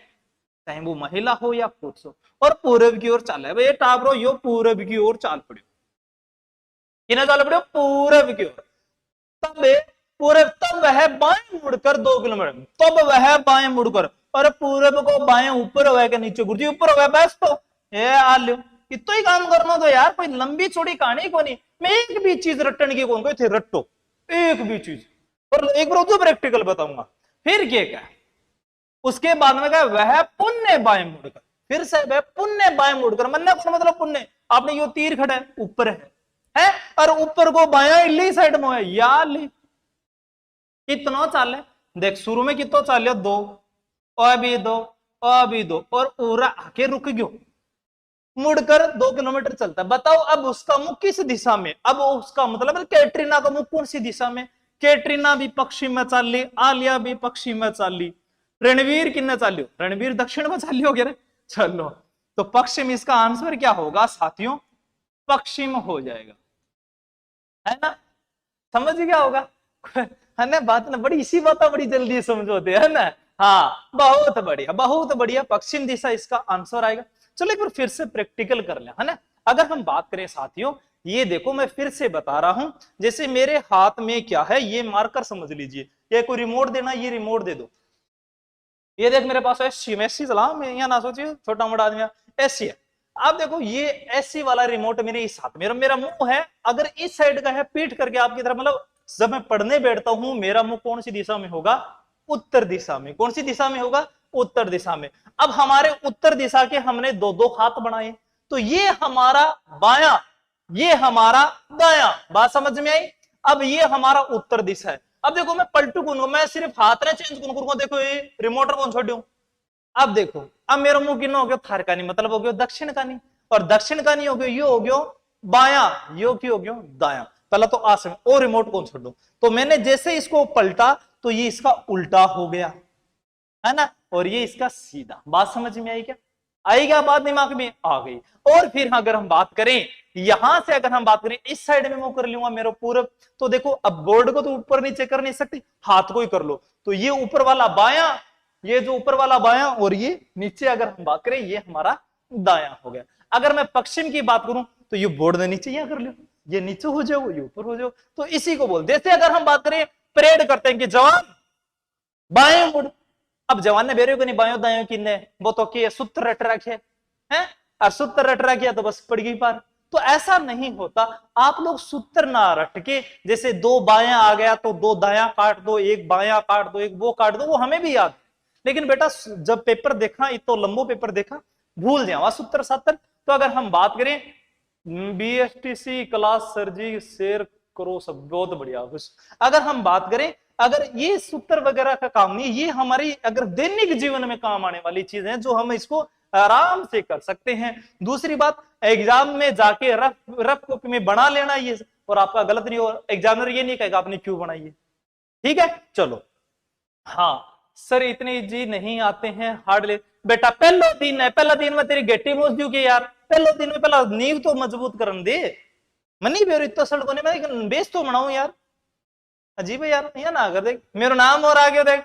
चाहे वो महिला हो या पुरुष हो, और पूर्व की ओर चला है। टाबरो यो पूर्व की ओर चाल पड़ो, किना चाल पड़ो? पूर्व की ओर। तब वह बाएं मुड़कर 2 किलोमीटर, तब वह बाएं मुड़कर, और पूर्व को बाएं ऊपर हो के नीचे, गुरुजी ऊपर हो गया, बस तो ये आ लो, इतो ही काम करना तो यार, कोई लंबी चौड़ी कहानी को नहीं। मैं एक भी चीज रटन की कौन थे, रट्टो एक भी चीज, और एक बार जो प्रैक्टिकल बताऊंगा। फिर क्या उसके बाद में क्या, वह पुण्य बाएं मुड़कर, फिर से वह पुण्य बाएं मुड़कर, मन कौन मतलब पुण्य, आपने यो तीर खड़ा है ऊपर है, और ऊपर को बाया इली साइड में है यार, कितना चाले देख, शुरू में कितना चाले 2, अभी 2, अभी 2, और पूरा आके रुक गयो, मुड़कर 2 किलोमीटर चलता। बताओ अब उसका मुख किस दिशा में? अब उसका मतलब कैटरीना का मुख कौन सी दिशा में? कैटरीना भी पश्चिम में चाल ली, आलिया भी पश्चिम में चाल ली, रणवीर किन्ने चाल लियो, रणवीर दक्षिण में चाल लियो गया। चलो तो पश्चिम इसका आंसर क्या होगा साथियों? पश्चिम हो जाएगा, है ना, समझ गया होगा, है ना। बात ना बड़ी, इसी बात बड़ी जल्दी समझोते, है ना। हाँ बहुत बढ़िया, बहुत बढ़िया, पश्चिम दिशा इसका आंसर आएगा। चलो एक बार फिर से प्रैक्टिकल कर ले, है ना। अगर हम बात करें साथियों, ये देखो मैं फिर से बता रहा हूं, जैसे मेरे हाथ में क्या है, ये मार्कर समझ लीजिए, ये कोई रिमोट देना, ये रिमोट दे दो। ये देख मेरे पास एसी चला, मैं यहाँ ना सोचिए छोटा मोटा आदमी, एसी है। आप देखो ये एसी वाला रिमोट मेरे इस हाथ में, मेरा मुंह है अगर इस साइड का है, पीठ करके आपकी तरफ, मतलब जब मैं पढ़ने बैठता हूं मेरा मुंह कौन सी दिशा में होगा? उत्तर दिशा में। कौन सी दिशा में होगा? उत्तर दिशा में। अब हमारे उत्तर दिशा के हमने 2-2 हाथ बनाए, तो ये हमारा बायां ये हमारा दाया, बात समझ में आई। अब ये हमारा उत्तर दिशा है। अब देखो मैं पलटू कौन, मैं सिर्फ हाथ ने चेंज कौन करूंगा, देखो ये रिमोटर कौन छोड़ दूं। अब देखो, अब मेरा मुंह कितना हो गया, थार का नहीं, मतलब हो गया दक्षिण का नहीं, और दक्षिण का नहीं हो गया, ये हो गया बाया, यो की हो गया दाया। पहला तो आसन और रिमोट कौन छोड़ दो, तो मैंने जैसे इसको पलटा तो ये इसका उल्टा हो गया, है ना, और ये इसका सीधा। बात समझ में आई क्या, आई क्या बात दिमाग में आ गई। और फिर अगर हम बात करें यहां से, अगर हम बात करें इस साइड में मैं कर लूंगा मेरा पूरब, तो देखो अब बोर्ड को तो ऊपर नीचे कर नहीं सकते, हाथ को ही कर लो, तो ये ऊपर वाला बाया, ये जो ऊपर वाला बाया, और ये नीचे अगर हम बात करें ये हमारा दाया हो गया। अगर मैं पश्चिम की बात करूं तो ये बोर्ड ने नीचे यहां कर लो, ये नीचे हो जाओ ये ऊपर हो जाओ, तो इसी को बोल। जैसे अगर हम बात करें परेड करते हैं कि जवान बाएं मुड़, अब जवान ने बेरे को नहीं बायो दायो किन्ने, वो तो कि सूत्र रट रखे हैं, और सूत्र रट रखा तो बस पड़ गई पार। तो ऐसा नहीं होता, आप लोग सूत्र ना रट के, जैसे दो बाया आ गया तो दो दाया काट दो, एक बाया काट दो, एक वो काट दो, वो हमें भी याद, लेकिन बेटा जब पेपर देखा, इतो लंबो पेपर देखा, भूल जावा सूत्र सात्र। तो अगर हम बात करें BSTC क्लास सर जी शेयर करो सब, बहुत बढ़िया। अगर हम बात करें, अगर ये सूत्र वगैरह का काम नहीं, ये हमारी अगर दैनिक जीवन में काम आने वाली चीज है, जो हम इसको आराम से कर सकते हैं। दूसरी बात, एग्जाम में जाके रफ कॉपी में बना लेना ये, और आपका गलत नहीं हो, एग्जामिनर ये नहीं कहेगा आपने क्यों बनाई है, ठीक है। चलो हाँ सर इतने जी नहीं आते हैं हार्ड ले, बेटा पहला दिन है, पहला दिन में तेरी गेटी मोज दू के यार, पहले दिन में पहला नींव तो मजबूत करन दे, मनी भी इतना सड़कों ने मैं बेस तो बनाऊं यार, अजीब है यार, या ना कर देख मेरा नाम और आगे देख,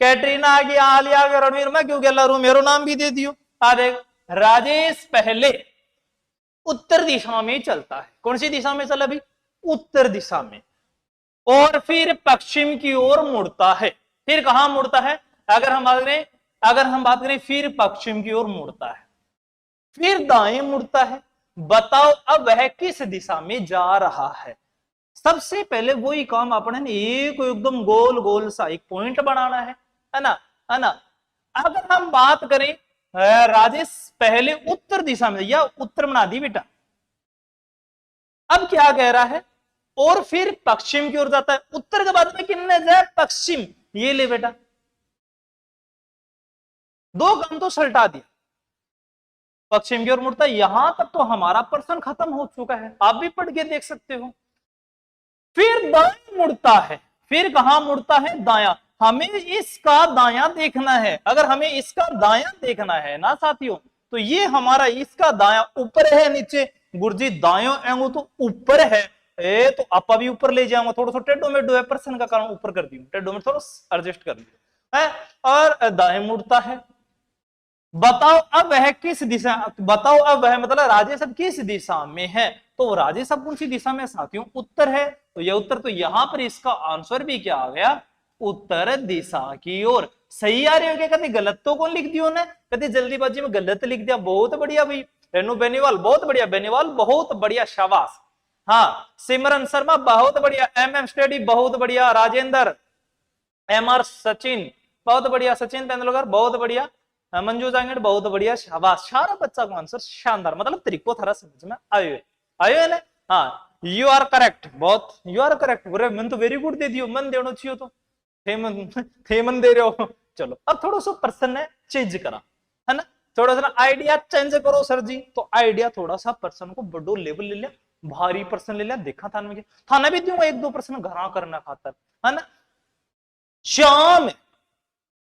कैटरीना आ गई, आली आ गया, रणवीर, मैं क्यों गया रू, मेरा नाम भी दे दियो। आ देख राजेश पहले उत्तर दिशा में चलता है, कौन सी दिशा में चला अभी, उत्तर दिशा में, और फिर पश्चिम की ओर मुड़ता है। फिर कहां मुड़ता है, अगर हम बात करें फिर पश्चिम की ओर मुड़ता है, फिर दाएं मुड़ता है। बताओ अब वह किस दिशा में जा रहा है। सबसे पहले वही काम अपने एक एकदम गोल गोल सा एक पॉइंट बनाना है ना, है ना। अगर हम बात करें राजेश पहले उत्तर दिशा में, या उत्तर बना दी बेटा, अब क्या कह रहा है, और फिर पश्चिम की ओर जाता है। उत्तर के बाद में कितने जाए, पश्चिम, ये ले बेटा, दो काम तो सल्टा दिया, पश्चिम की ओर मुड़ता है। यहां तक तो हमारा प्रश्न खत्म हो चुका है, आप भी पढ़ के देख सकते हो। फिर दाएं मुड़ता है, फिर कहां मुड़ता है, दाया। हमें इसका दाया देखना है, अगर हमें इसका दाया देखना है ना साथियों, तो ये हमारा इसका दाया ऊपर है नीचे, गुरुजी दायो एंगो तो ऊपर है, तो आपा भी ऊपर ले जाऊंगा, थोड़ा सा टेढ़ो मेढ़ो है, प्रश्न का कारण ऊपर कर दियो, टेढ़ो में थोड़ा एडजस्ट कर दियो है, और दाएं मुड़ता है। बताओ अब वह किस दिशा, बताओ अब वह मतलब राजेश अब किस दिशा में है, तो राजेश अब कौन सी दिशा में साथियों, उत्तर है, तो यह उत्तर, तो यहां पर इसका आंसर भी क्या आ गया, उत्तर दिशा की ओर। सही आ रही हो क्या, कभी गलत तो कौन लिख दियो ने, कभी जल्दीबाजी में गलत लिख दिया, बहुत बढ़िया भाई रेनू बेनीवाल, बहुत बढ़िया, बेनीवाल बहुत बढ़िया, शाबाश। हाँ सिमरन शर्मा बहुत बढ़िया, MM स्टडी बहुत बढ़िया, राजेंद्र, MR सचिन बहुत बढ़िया, सचिन तेंदुलकर बहुत बढ़िया, मंजू जांगड़ बहुत बढ़िया, शाबाश, सारा बच्चा को आंसर शानदार, मतलब तरीको थारा समझ में आयो है ना। हाँ यू आर करेक्ट, बहुत यू आर करेक्ट, मन तो वेरी गुड दे दियो, मन देना चाहिए तो थे मन दे रहे हो। चलो अब थोड़ा सा पर्सन है चेंज करा, है ना, थोड़ा सा आइडिया चेंज करो सर जी, तो आइडिया थोड़ा सा पर्सन को बड़ो लेवल ले लिया, भारी पर्सन ले लिया, देखा थाने में थाना भी दूंगा एक दो पर्सन घरा करना खातर, है ना। श्याम,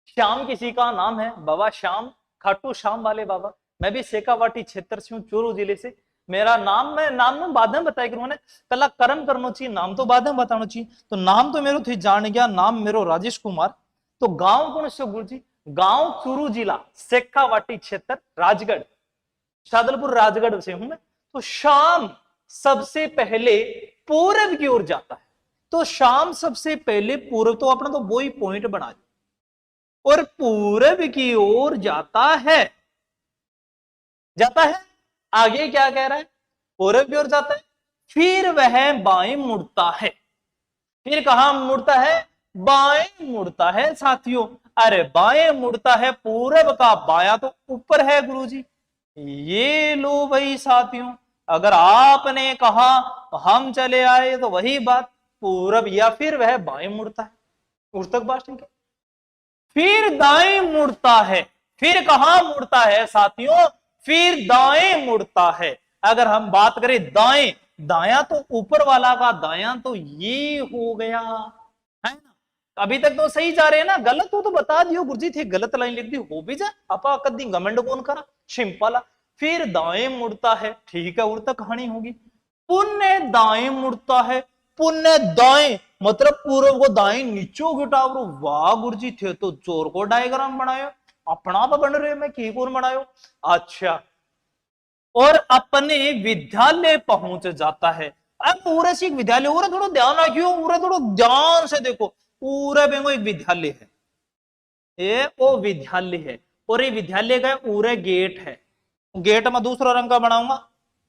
श्याम किसी का नाम है, बाबा श्याम, खाटू श्याम वाले बाबा। मैं भी शेखावाटी क्षेत्र से हूँ, चूरू जिले से, मेरा नाम, मैं नाम बाद में बताया करूँ, पहला कर्म करना चाहिए, नाम तो बाद में बताना चाहिए। तो नाम तो मेरो थे जान गया, नाम मेरो राजेश कुमार। तो गांव कौन से गुरु जी, गांव चूरू जिला, शेखावाटी क्षेत्र, राजगढ़, शादलपुर राजगढ़ से हूं मैं। तो शाम सबसे पहले पूर्व की ओर जाता है, तो शाम सबसे पहले पूर्व, तो अपना तो वही पॉइंट बना दिया, और पूर्व की ओर जाता है, जाता है। आगे क्या कह रहा है, पूर्व की ओर जाता है, फिर वह बाएं मुड़ता है, फिर कहां मुड़ता है, बाएं मुड़ता है साथियों। अरे बाएं मुड़ता है, पूर्व का बाया तो ऊपर है गुरुजी, ये लो भाई साथियों, अगर आपने कहा हम चले आए तो वही बात, पूरब या फिर वह बाएं मुड़ता है, उर्तक भाषण के, फिर दाएं मुड़ता है। फिर कहां मुड़ता है साथियों? फिर दाएं मुड़ता है। अगर हम बात करें दाएं, दाया तो ऊपर वाला का दाया तो ये हो गया है ना। अभी तक तो सही जा रहे हैं ना, गलत हो तो बता दियो गुरुजी थे गलत लाइन लिख दी, हो भी जा अपा कदी घमंड कौन करा, सिंपल। फिर दाएं मुड़ता है, ठीक है, उर्त कहानी होगी। पुण्य दाएं मुड़ता है, पुण्य दाएं मतलब पूर्व को दाएं नीचो घटावरो। वाह गुरुजी थे तो जोर को डायग्राम बनायो, अपना बन रहे मैं की कौन बनायो। अच्छा, और अपने विद्यालय पहुंच जाता है। अब पूरे से एक विद्यालय, पूरा थोड़ा ध्यान रखियो, पूरा थोड़ा ध्यान से देखो, पूरे बेंगो एक विद्यालय है, ये वो विद्यालय है, और ये विद्यालय का पूरे गेट है। गेट में दूसरा रंग का बनाऊंगा,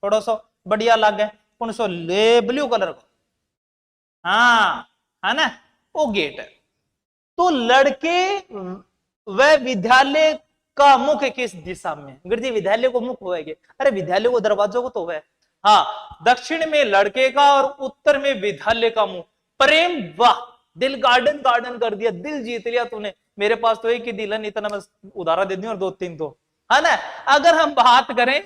थोड़ा सा बढ़िया लगे, कौन सा ले, ब्लू कलर का, हाँ है ना, वो गेट है। तो लड़के वह विद्यालय का मुख किस दिशा में? गुरुजी विद्यालय को मुख होएगा, अरे विद्यालय को दरवाजों को तो वह, हाँ, दक्षिण में लड़के का और उत्तर में विद्यालय का मुंह। प्रेम, वाह, दिल गार्डन गार्डन कर दिया, दिल जीत लिया तूने। मेरे पास तो एक ही दिल है, इतना मैं उधारा दे दूं और दो तीन तो, है ना। अगर हम बात करें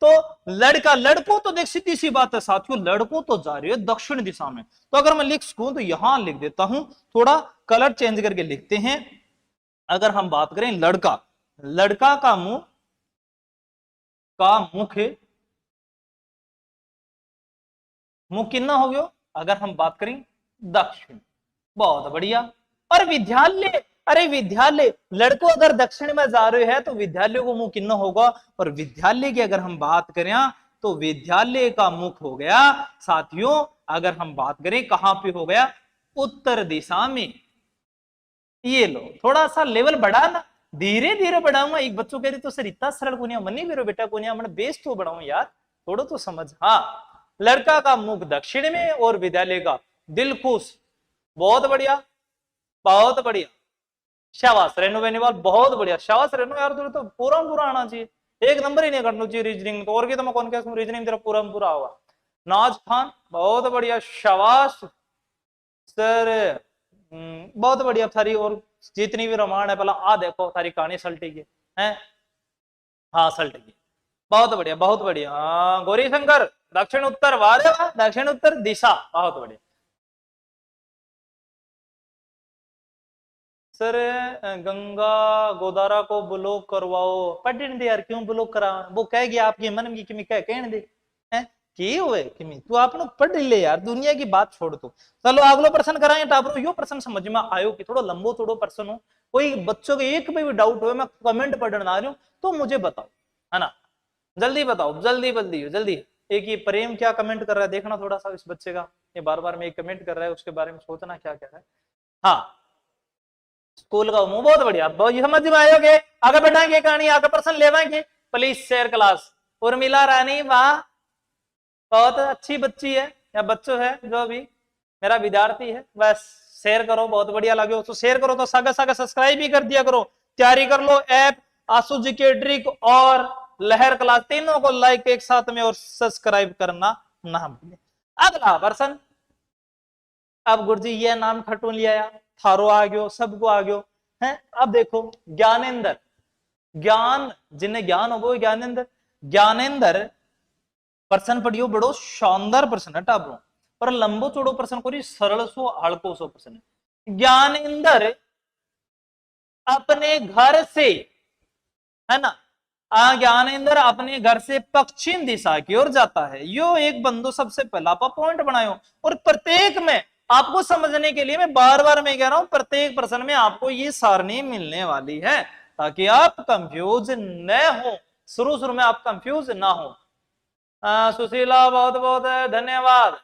तो लड़का, लड़कों तो देख सीधी सी बात है साथियों, लड़कों तो जा रही है दक्षिण दिशा में। तो अगर मैं लिख सकूं तो यहां लिख देता हूं, थोड़ा कलर चेंज करके लिखते हैं। अगर हम बात करें लड़का, लड़का का मुंह का मुख कितना हो गया? अगर हम बात करें दक्षिण, बहुत बढ़िया। और विद्यालय, अरे विद्यालय, लड़कों अगर दक्षिण में जा रहे हैं तो विद्यालय को मुंह कितना होगा? और विद्यालय की अगर हम बात करें तो विद्यालय का मुख हो गया साथियों, अगर हम बात करें कहां पे हो गया? उत्तर दिशा में। ये लो, थोड़ा सा लेवल बढ़ा ना, धीरे धीरे बढ़ाऊंगा। एक बच्चों कह रही तो सर इतना सरल कोनिया मनी मेरे बेटा कोनिया मैंने बेस तो बढ़ाऊं यार, थोड़ा तो समझ। हाँ, लड़का का मुख दक्षिण में और विद्यालय का दिल खुश, बहुत बढ़िया, बहुत बढ़िया, शाबाश रेनू बेनीवाल, बहुत बढ़िया, शाबाश रेनू यार, तुझे तो पूरा पूरा आना चाहिए, एक नंबर ही नहीं करना चाहिए रीजनिंग तो, और भी तो मैं कौन क्या रीजनिंग तेरा पूरा पूरा होगा। नाज खान, बहुत बढ़िया, शाबाश सर, बहुत बढ़िया थारी, और जितनी भी रामायण है पहला आ देखो थारी कहानी सल्टी की है, हाँ सल्टी की, बहुत बढ़िया बहुत बढ़िया। हाँ गौरी शंकर, दक्षिण उत्तर, वाह दक्षिण उत्तर दिशा, बहुत बढ़िया। सर गंगा गोदारा को ब्लॉक करवाओ, पढ़ने दे यार, क्यों ब्लॉक करा, वो कहेगी आपके मन की किमी कह कहने दे हैं की हुए किमी, तू आप लोग पढ़ ले यार, दुनिया की बात छोड़ दो। चलो अगलो प्रश्न कराएं टाबरो, यो प्रश्न समझ में आयो कि थोड़ा लंबो थोड़ो प्रश्न हो, कोई बच्चों के एक भी डाउट हो, मैं कमेंट पढ़ना आ रही हूँ तो मुझे बताओ, है ना, जल्दी बताओ, जल्दी जल्दी जल्दी। एक ये प्रेम क्या कमेंट कर रहा है देखना थोड़ा सा इस बच्चे का, ये बार बार में एक कमेंट कर रहा है, उसके बारे में सोचना क्या क्या है। हाँ, स्कूल का मुंह, बहुत बढ़िया, बहुत समझ में आयोगे। आगे बढ़ाएंगे कहानी, आगे प्रश्न लेवाएंगे, प्लीज शेयर क्लास। उर्मिला रानी, वाह, बहुत अच्छी बच्ची है या बच्चों है जो भी मेरा विद्यार्थी है, बस शेयर करो, बहुत बढ़िया लगे तो शेयर करो, तो सागे सागे सब्सक्राइब भी कर दिया करो, तैयारी कर लो ऐप आसू जी के ट्रिक और लहर क्लास, तीनों को लाइक एक साथ में और सब्सक्राइब करना ना भूलें। अगला प्रश्न, अब गुरुजी ये नाम खटू लिया, थारो आ गयो, सबको आ गयो है। अब देखो ज्ञानेंद्र, ज्ञान जिन्हें ज्ञान हो वो ज्ञानेंद्र, ज्ञानेंद्र प्रश्न पढ़ियो, बड़ो शानदार प्रश्न है टाबरो, पर लंबो चौड़ो प्रश्न को सरल सो हल्को सो प्रश्न। ज्ञानेंद्र अपने घर से, है ना, ज्ञानेंद्र अपने घर से पश्चिम दिशा की ओर जाता है, यो एक बंदो सबसे पहला आप पॉइंट बनायो, और प्रत्येक में आपको समझने के लिए मैं बार बार मैं कह रहा हूं, प्रत्येक प्रश्न में आपको ये सारणी मिलने वाली है ताकि आप कंफ्यूज न हो, शुरू में आप कंफ्यूज ना हो। सुशीला बहुत बहुत धन्यवाद।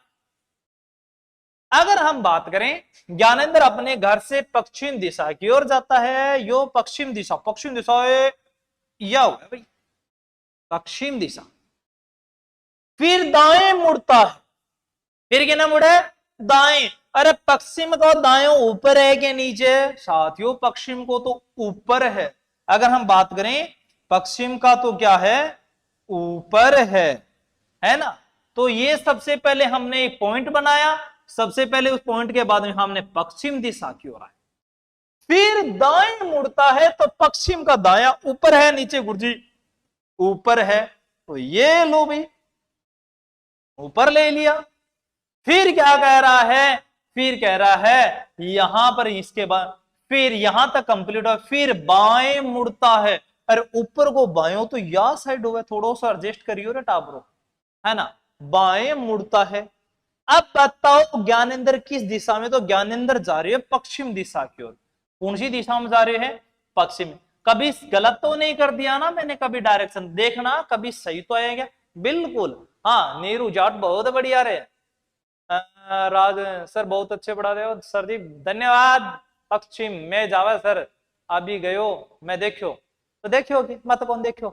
अगर हम बात करें ज्ञानेंद्र अपने घर से पश्चिम दिशा की ओर जाता है, यो पश्चिम दिशा, पश्चिम दिशा या हुआ भाई पश्चिम दिशा, फिर दाएं मुड़ता है, फिर क्या ना मुड़े दाएं, अरे पश्चिम का दाएं ऊपर है कि नीचे? साथियों पश्चिम को तो ऊपर है, अगर हम बात करें पश्चिम का तो क्या है? ऊपर है है ना। तो ये सबसे पहले हमने एक पॉइंट बनाया, सबसे पहले उस पॉइंट के बाद में हमने पश्चिम दिशा की ओर आए, फिर दाएं मुड़ता है तो पश्चिम का दाया ऊपर है नीचे गुरुजी, ऊपर है तो ये लो भाई ऊपर ले लिया। फिर क्या कह रहा है, फिर कह रहा है यहां पर इसके बाद फिर यहां तक कंप्लीट हो, फिर बाएं मुड़ता है। अरे ऊपर को बाएं तो या साइड हुआ, थोड़ा सा एडजस्ट करियो रे टाबरो, है ना। बाएं मुड़ता है। अब बताओ ज्ञानेंद्र किस दिशा में, तो ज्ञानेंद्र जा रहे हैं पश्चिम दिशा की ओर। कौन सी दिशा में जा रहे हैं, पश्चिम। कभी गलत तो नहीं कर दिया ना मैंने, कभी डायरेक्शन देखना, कभी सही तो आएगा बिल्कुल। हाँ नीरू जाट बहुत बढ़िया रहे, राज सर बहुत अच्छे पढ़ा रहे हो सर जी, धन्यवाद। पश्चिम में जावा सर, अभी गयो मैं देखो तो देखो कि मत कौन देखो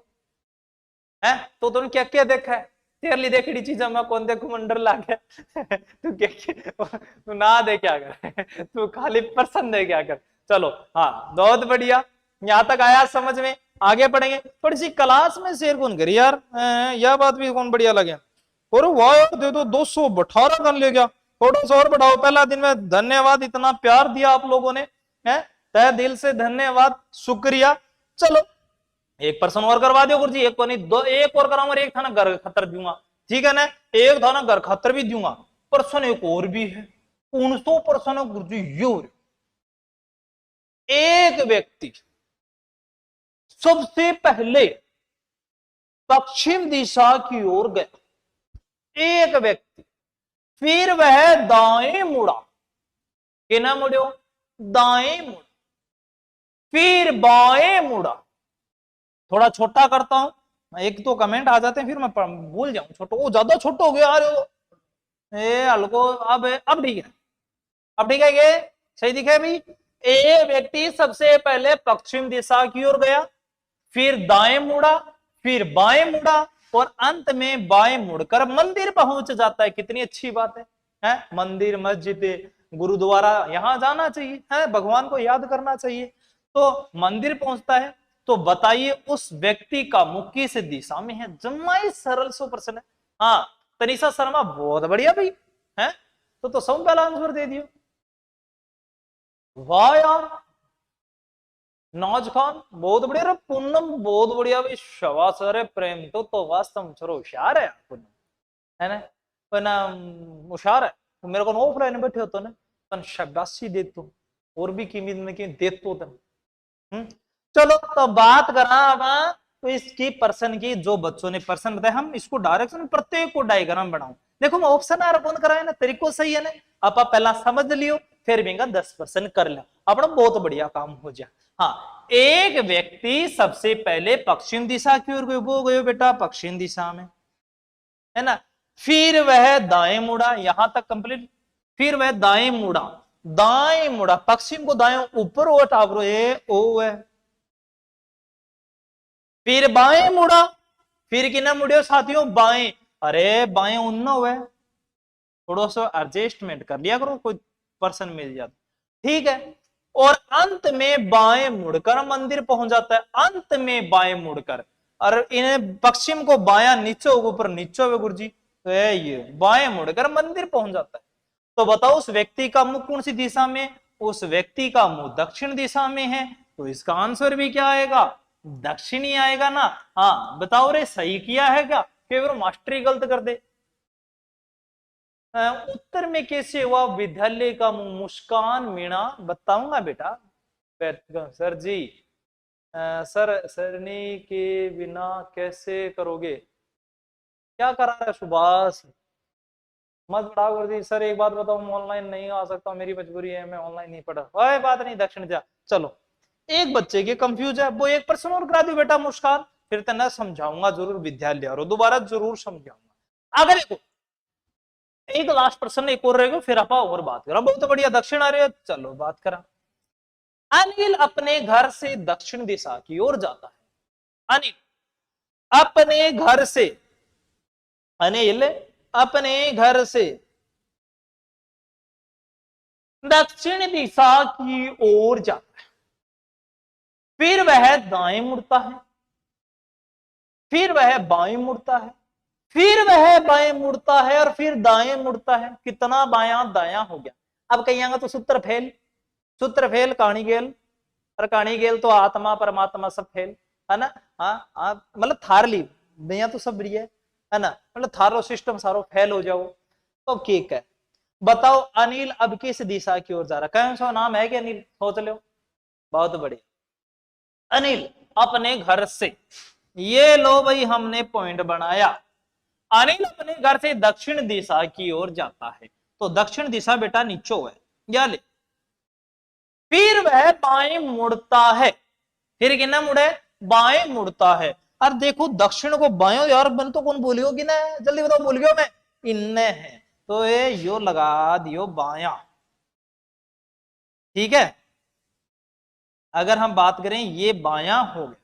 है, तो तुम क्या क्या देखा है, तेरली देखी चीजा मैं कौन देखू मंडर लागे तू तू ना दे क्या कर तू खाली पर्सन दे क्या कर। चलो हाँ बहुत बढ़िया, यहां तक आया समझ में। आगे पढ़ेंगे, थोड़ी सी क्लास में शेयर कौन करी यार, यह बात भी कौन बढ़िया लगे। और वाह यार दे दो 218 कर ले गया, थोड़ा सा और बढ़ाओ। पहला दिन में धन्यवाद, इतना प्यार दिया आप लोगों ने, है तहे दिल से धन्यवाद शुक्रिया। चलो एक पर्सन और करवा दो गुरुजी, एक को नहीं दो, एक और कराऊंगा, एक था ना घर खतर दूंगा, ठीक है ना, एक था ना घर खतर भी दूंगा। पर्सन एक और भी है 900% है गुरुजी। ये एक व्यक्ति सबसे पहले पश्चिम दिशा की ओर गया, एक व्यक्ति, फिर वह दाएं मुड़ा, कि ना मुड़ो, दाएं मुड़ा, फिर बाएं मुड़ा। थोड़ा छोटा करता हूं, एक तो कमेंट आ जाते हैं फिर मैं भूल जाऊं, छोटो वो ज्यादा छोटा हो गया यार ए हल्को। अब ठीक है, अब ठीक है, ये सही दिखे भाई। ए व्यक्ति सबसे पहले पश्चिम दिशा की ओर गया, फिर दाएं मुड़ा, फिर बाएं मुड़ा, और अंत में बाएं मुड़कर मंदिर पहुंच जाता है। कितनी अच्छी बात है? मंदिर मस्जिद गुरुद्वारा यहां जाना चाहिए, है भगवान को याद करना चाहिए, तो मंदिर पहुंचता है। तो बताइए उस व्यक्ति का मुख किस दिशा में है, जम्मा ही सरल 100% है। हाँ तनिषा शर्मा बहुत बढ़िया भाई, है तो सब पहला आंसर दे दियो, वाह यार। नौज खान बहुत बढ़िया रे, पूनम बहुत बढ़िया भाई, शाबाश रे। प्रेम तो वास्तव चलो होशियार है पूनम, है ना, पर होशियार है। तो मेरे को ऑफलाइन बैठे होते ना तन शाबाशी देतो, और भी कीमत में की देतो तन। चलो तो बात करा अब तो इसकी पर्सन की, जो बच्चों ने पर्सन बताया, हम इसको डायरेक्शन प्रत्येक को डायग्राम बनाओ। देखो मैं ऑप्शन आ रहा कराए ना, तरीको सही है ना, आप पहला समझ लियो, फिर भी 10% कर लिया, अपना बहुत बढ़िया काम हो जाए। हाँ एक व्यक्ति सबसे पहले पश्चिम दिशा की ओर वो गयो बेटा पश्चिम दिशा में, है ना, फिर वह दाएं मुड़ा, यहां तक कंप्लीट। फिर वह दाएं मुड़ा, दाएं मुड़ा, पश्चिम को दाएं ऊपर ओ टावरो ए ओ है। फिर बाएं मुड़ा, फिर कि ना मुड़े साथियों बाएं, अरे बाएं उन्ना हुआ, थोड़ा सा एडजस्टमेंट कर लिया करो, कोई पर्सन मिल जाता, ठीक है। और अंत में बाएं मुड़कर मंदिर पहुंच जाता है, अंत में बाएं मुड़कर, और इन्हें पश्चिम को बाया नीचे ऊपर नीचे हुए गुरुजी, तो ये बाएं मुड़कर मंदिर पहुंच जाता है। तो बताओ उस व्यक्ति का मुख कौन सी दिशा में, उस व्यक्ति का मुंह दक्षिण दिशा में है, तो इसका आंसर भी क्या आएगा, दक्षिण ही आएगा ना। हाँ बताओ रे सही किया है क्या, फिर मास्टरी गलत कर दे। उत्तर में कैसे हुआ विद्यालय का मुंह, मुस्कान मीणा बताऊंगा बेटा। सर जी सर सरनी के बिना कैसे करोगे, क्या करा रहा है सुभाष, मत पढ़ाओ कर दी। सर एक बात बताओ, मैं ऑनलाइन नहीं आ सकता, मेरी मजबूरी है, मैं ऑनलाइन नहीं पढ़ा। कोई बात नहीं दक्षिण जा। चलो एक बच्चे के कंफ्यूज है, वो एक पर्सन और करा दो बेटा मुस्कान, फिर तो ना समझाऊंगा जरूर विद्यालय और दोबारा जरूर समझाऊंगा। अगर देखो एक लास्ट पर्सन एक और रहेगा, फिर आप और बात करा। बहुत बढ़िया दक्षिण आ रही है, चलो बात करा। अनिल अपने घर से दक्षिण दिशा की ओर जाता है। अनिल अपने घर से, अनिल अपने घर से दक्षिण दिशा की ओर जाता है, फिर वह दाएं मुड़ता है, फिर वह बाएं मुड़ता है, फिर वह बाएं मुड़ता है और फिर दाएं मुड़ता है। कितना बायां दायां हो गया। अब कहिएगा तो सूत्र फेल, सूत्र फेल, कहानी गेल, और कहानी गेल तो आत्मा परमात्मा सब फेल, है ना। हाँ मतलब थार ली भैया तो सब बढ़िया है ना, मतलब थारो सिस्टम सारो फेल हो जाओ तो ठीक है। बताओ अनिल अब किस दिशा की ओर जा रहा है, कौन सा नाम है कि अनिल, सोच लो। बहुत बढ़िया, अनिल अपने घर से, ये लो भाई हमने पॉइंट बनाया। अनिल अपने घर से दक्षिण दिशा की ओर जाता है, तो दक्षिण दिशा बेटा नीचो है, या ले। फिर वह बाएं मुड़ता है, फिर कितना मुड़े, बाएं मुड़ता है। और देखो दक्षिण को बाएं, यार मैंने तो कौन बोलियो कि ना, जल्दी बताओ बोल गयो मैं, इन्ने है, तो ये यो लगा दियो बाया, ठीक है। अगर हम बात करें ये बाया हो गया,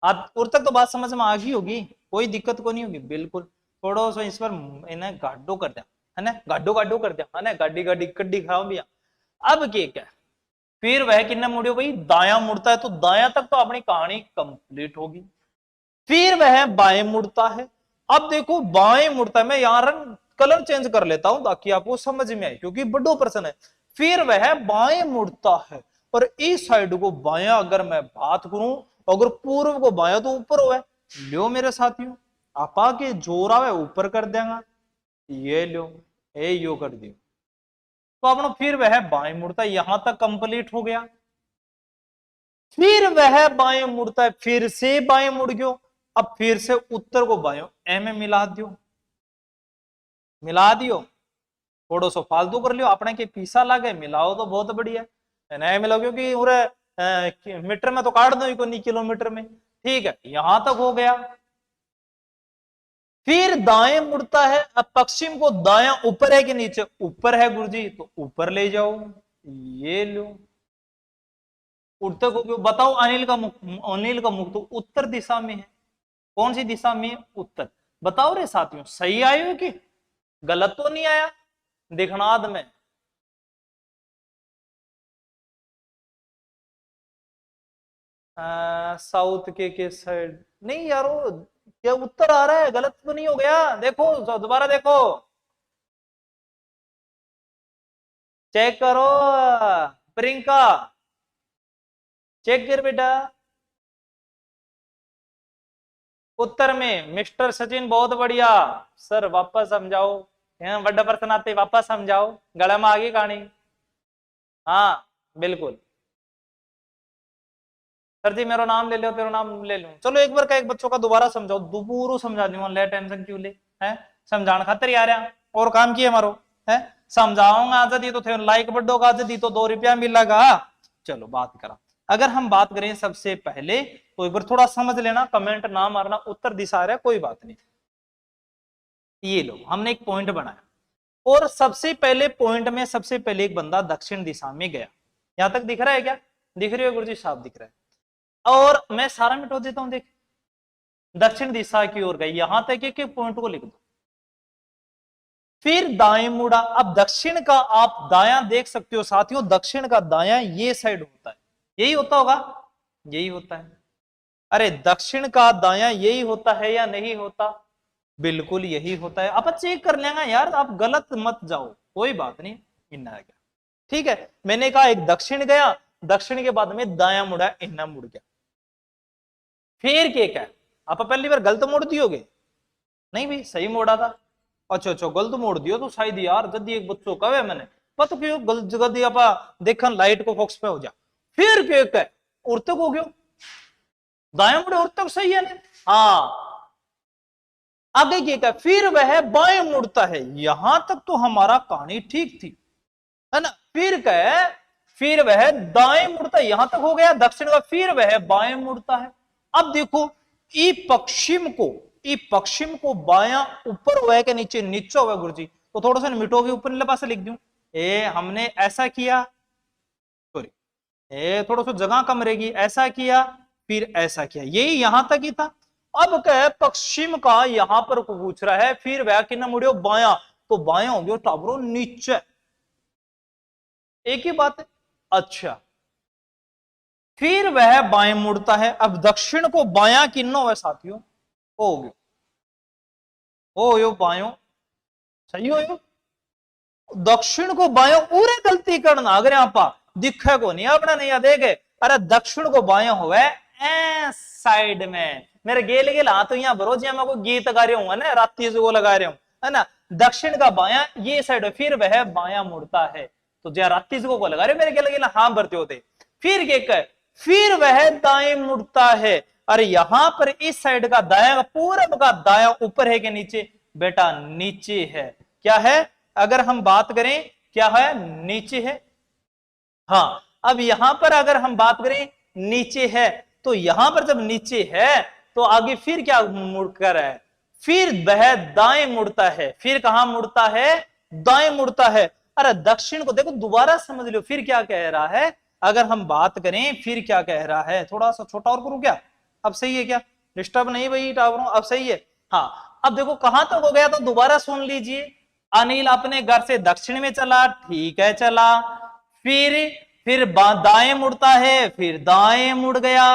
आप उर तक तो बात समझ में आ गई होगी, कोई दिक्कत को नहीं होगी बिल्कुल। थोड़ा सा इस पर इन्हें गाडो कर दिया, है ना, गाडो गाडो कर दिया, है ना, गाड़ी गाड़ी कड्डी खाओ भैया। अब क्या, फिर वह किन्ना मुड़ियो भाई, दाया मुड़ता है, तो दाया तक तो अपनी कहानी कंप्लीट होगी। फिर वह बाएं मुड़ता है, अब देखो बाएं मुड़ता है, मैं यार कलर चेंज कर लेता हूं ताकि आपको समझ में आए, क्योंकि बड़ो प्रश्न है। फिर वह बाएं मुड़ता है, और इस साइड को बाया अगर मैं बात करूं, अगर पूर्व को बाया तो ऊपर हो, लो मेरे साथियों, आपा के जोर आवे ऊपर कर देगा, ये लो, ए यो कर दियो, तो अपना फिर वह बाएं मुड़ता है, यहां तक कंप्लीट हो गया। फिर वह बाएं मुड़ता है, फिर से बाएं मुड़ गयो, अब फिर से उत्तर को बाएं ए में मिला दियो, मिला दियो, थोड़ो सो फालतू कर लियो, अपने के पीसा लागे मिलाओ तो बहुत बढ़िया है, नया मिलाओ, क्योंकि पूरे मीटर में तो काट दो को नहीं, किलोमीटर में, ठीक है, यहां तक हो गया। फिर दाएं मुड़ता है, अब पश्चिम को दाया ऊपर है कि नीचे, ऊपर है गुरुजी, तो ऊपर ले जाओ, ये लो, उड़ते को क्यों, बताओ अनिल का मुख, अनिल का मुख तो उत्तर दिशा में है, कौन सी दिशा में, उत्तर। बताओ रे साथियों सही आए हो कि गलत तो नहीं आया, दिखनाद में। साउथ के साइड नहीं यारो, क्या उत्तर आ रहा है, गलत तो नहीं हो गया, देखो दोबारा देखो, चेक करो प्रियंका, चेक कर बेटा। उत्तर में मिस्टर सचिन, बहुत बढ़िया सर, वापस समझाओ, यहाँ बड़ा पर्सन आते वापस समझाओ, गला में आ गई कहानी। हाँ बिल्कुल सर जी, मेरा नाम ले लो, तेरा नाम ले लूं, चलो एक बार का एक बच्चों का दोबारा समझाओ, दोबारा समझा दूंगा, ले टेंशन क्यों ले, है समझाने खातर ही आ रहा, और काम किए मारो, है समझाऊंगा, आज दी तो थे लाइक बड्डो का, आज दी तो 2 रुपया मिलेगा। चलो बात करा, अगर हम बात करें सबसे पहले, तो एक बार थोड़ा समझ लेना, कमेंट ना मारना, उत्तर दिशा आ रहा है कोई बात नहीं। ये लो हमने एक पॉइंट बनाया, और सबसे पहले पॉइंट में सबसे पहले एक बंदा दक्षिण दिशा में गया, यहां तक दिख रहा है क्या, दिख रही है गुरुजी, साफ दिख रहा है, और मैं सारा मिटो देता हूं, देख दक्षिण दिशा की ओर गई, यहां तक एक एक पॉइंट को लिख दो। फिर दाएं मुड़ा, अब दक्षिण का आप दाया देख सकते हो साथियों, दक्षिण का दाया ये साइड होता है, यही होता होगा, यही होता है, अरे दक्षिण का दाया यही होता है या नहीं होता, बिल्कुल यही होता है, आप चेक कर लेंगे यार, आप गलत मत जाओ, कोई बात नहीं, इन्ना आ गया, ठीक है। मैंने कहा एक दक्षिण गया, दक्षिण के बाद में दाया मुड़ा, इन्ना मुड़ गया, फिर क्या, आप पहली बार गलत मोड़ दियोगे, नहीं भाई सही मोड़ा था, अच्छा अच्छा गलत मोड़ दियो तो शायद यार जल्दी एक बच्चों कहे मैंने पता क्यों गलत जगह दी, आप देखन लाइट को फोकस पे हो जा, फिर क्या उड़तक हो गयो, दाया मुड़े उड़तक सही है ना, हाँ आगे क्या, फिर वह बाएं मुड़ता है, यहां तक तो हमारा कहानी ठीक थी, है ना, फिर क्या, फिर वह दाएं मुड़ता है, यहां तक हो गया दक्षिण का, फिर वह बाएं मुड़ता है। अब देखो ई पश्चिम को बाया ऊपर हुआ है कि नीचे, नीचे हुआ गुरुजी, तो थोड़ा सा मिटो के ऊपर पास लिख दूं, ए हमने ऐसा किया, सॉरी ए थोड़ा सा जगह कम रहेगी, ऐसा किया फिर ऐसा किया, यही यहां तक ही था। अब कह पश्चिम का यहां पर पूछ रहा है, फिर वह किन्ना मुड़ियो बाया, तो बाया हो गया टाबरो नीचे, एक ही बात है, अच्छा फिर वह बाएं मुड़ता है, अब दक्षिण को बाया किन्ना हुआ साथियों, हो गया, ओ यो बायो सही हो यो दक्षिण को बायो पूरे गलती करना अगर यहाँ पा दिखे को नहीं अपना नहीं देखे अरे दक्षिण को बायो हुए साइड में मेरे गेल गेल हाँ तो यहाँ भरो जी मैं को गीत गा रहे हूँ ना रात्रि से वो लगा रहे हूँ है ना दक्षिण का बाया ये साइड फिर वह बाया मुड़ता है तो जहाँ रात्रि से को लगा रहे मेरे गेल गेल हाँ भरते होते फिर क्या कहे फिर वह दाएं मुड़ता है अरे यहां पर इस साइड का दाया पूरब का दाया ऊपर है कि नीचे बेटा नीचे है क्या है अगर हम बात करें क्या है नीचे है हाँ अब यहां पर अगर हम बात करें नीचे है तो यहां पर जब नीचे है तो आगे फिर क्या मुड़कर है फिर वह दाएं मुड़ता है फिर कहां मुड़ता है दाएं मुड़ता है अरे दक्षिण को देखो दोबारा समझ लो फिर क्या कह रहा है अगर हम बात करें फिर क्या कह रहा है थोड़ा सा छोटा और करूं क्या अब सही है क्या डिस्टर्ब नहीं भाई टावरों अब सही है हाँ अब देखो कहां तक हो गया तो दोबारा सुन लीजिए अनिल अपने घर से दक्षिण में चला ठीक है चला फिर दाएं मुड़ता है फिर दाएं मुड़ गया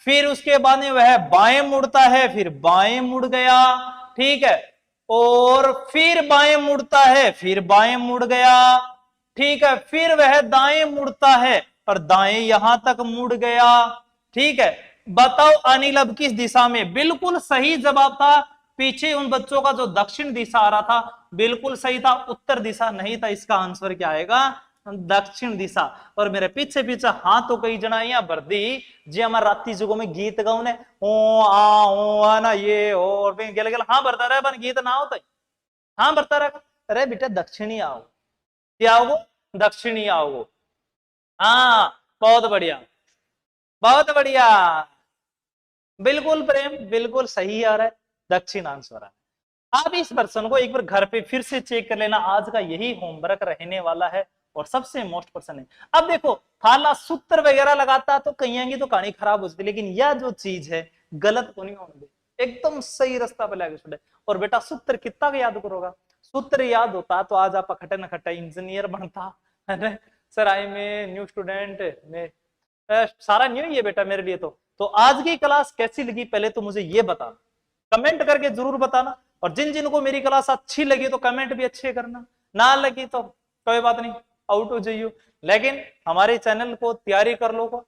फिर उसके बाद में वह बाएं मुड़ता है फिर बाएं मुड़ गया ठीक है और फिर बाएं मुड़ता है फिर बाएं मुड़ गया ठीक है फिर वह दाएं मुड़ता है और दाएं यहां तक मुड़ गया ठीक है बताओ अनिल अब किस दिशा में बिल्कुल सही जवाब था पीछे उन बच्चों का जो दक्षिण दिशा आ रहा था बिल्कुल सही था उत्तर दिशा नहीं था इसका आंसर क्या आएगा दक्षिण दिशा और मेरे पीछे पीछे हाँ तो कई जना यहाँ भरदी जी हमारे रात्रि जुगो में गीत गाऊ ने ओ आ ना ये और गेल गेल हाँ भरता रहे बन गीत ना होता हाँ भरता रहा अरे बेटा दक्षिणी आओ क्या आओ दक्षिणी आओ हाँ बहुत बढ़िया बिल्कुल प्रेम बिल्कुल सही आ रहा है दक्षिण आंसर है आप इस पर्सन को एक बार घर पे फिर से चेक कर लेना आज का यही होमवर्क रहने वाला है और सबसे मोस्ट पर्सन है अब देखो थाला सूत्र वगैरह लगाता तो कहीं तो कहानी खराब हो जाती लेकिन यह जो चीज है गलत को नहीं होने दे एकदम सही रास्ता पे लगे और बेटा सूत्र कितना का याद करोगा सूत्र याद होता तो आज आप खट्टे न खट्टा इंजीनियर बनता है ना सर आई में न्यू स्टूडेंट में सारा न्यू ही है बेटा मेरे लिए तो आज की क्लास कैसी लगी पहले तो मुझे ये बता कमेंट करके जरूर बताना और जिन जिनको मेरी क्लास अच्छी लगी तो कमेंट भी अच्छे करना ना लगी तो कोई बात नहीं आउट हो जाइयो लेकिन हमारे चैनल को तैयारी कर लो को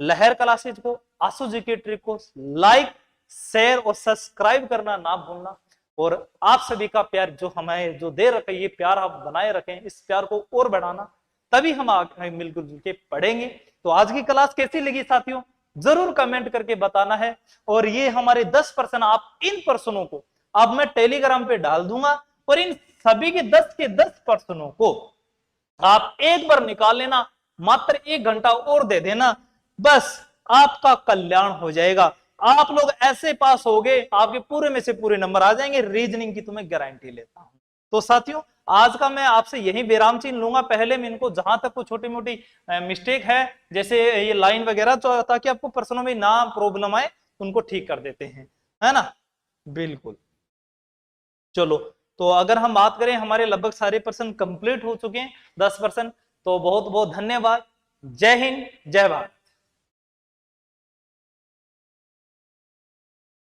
लहर क्लासेज को आसू जी के ट्रिक को लाइक शेयर और सब्सक्राइब करना ना भूलना और आप सभी का प्यार जो हमें जो दे रखे ये प्यार आप बनाए रखें इस प्यार को और बढ़ाना तभी हम आगे मिलजुल के पढ़ेंगे तो आज की क्लास कैसी लगी साथियों जरूर कमेंट करके बताना है और ये हमारे 10% आप इन पर्सनों को अब मैं टेलीग्राम पे डाल दूंगा और इन सभी के 10 पर्सनों को आप एक बार निकाल लेना मात्र 1 घंटा और दे देना बस आपका कल्याण हो जाएगा आप लोग ऐसे पास हो गए आपके पूरे में से पूरे नंबर आ जाएंगे रीजनिंग की तो मैं गारंटी लेता हूं तो साथियों आज का मैं आपसे यही विराम चिन्ह लूंगा पहले मैं इनको जहां तक कोई छोटी मोटी मिस्टेक है जैसे ये लाइन वगैरह तो ताकि आपको पर्सनों में ना प्रॉब्लम आए उनको ठीक कर देते हैं है ना बिल्कुल चलो तो अगर हम बात करें हमारे लगभग सारे पर्सन कंप्लीट हो चुके हैं 10% तो बहुत बहुत धन्यवाद जय हिंद जय भारत।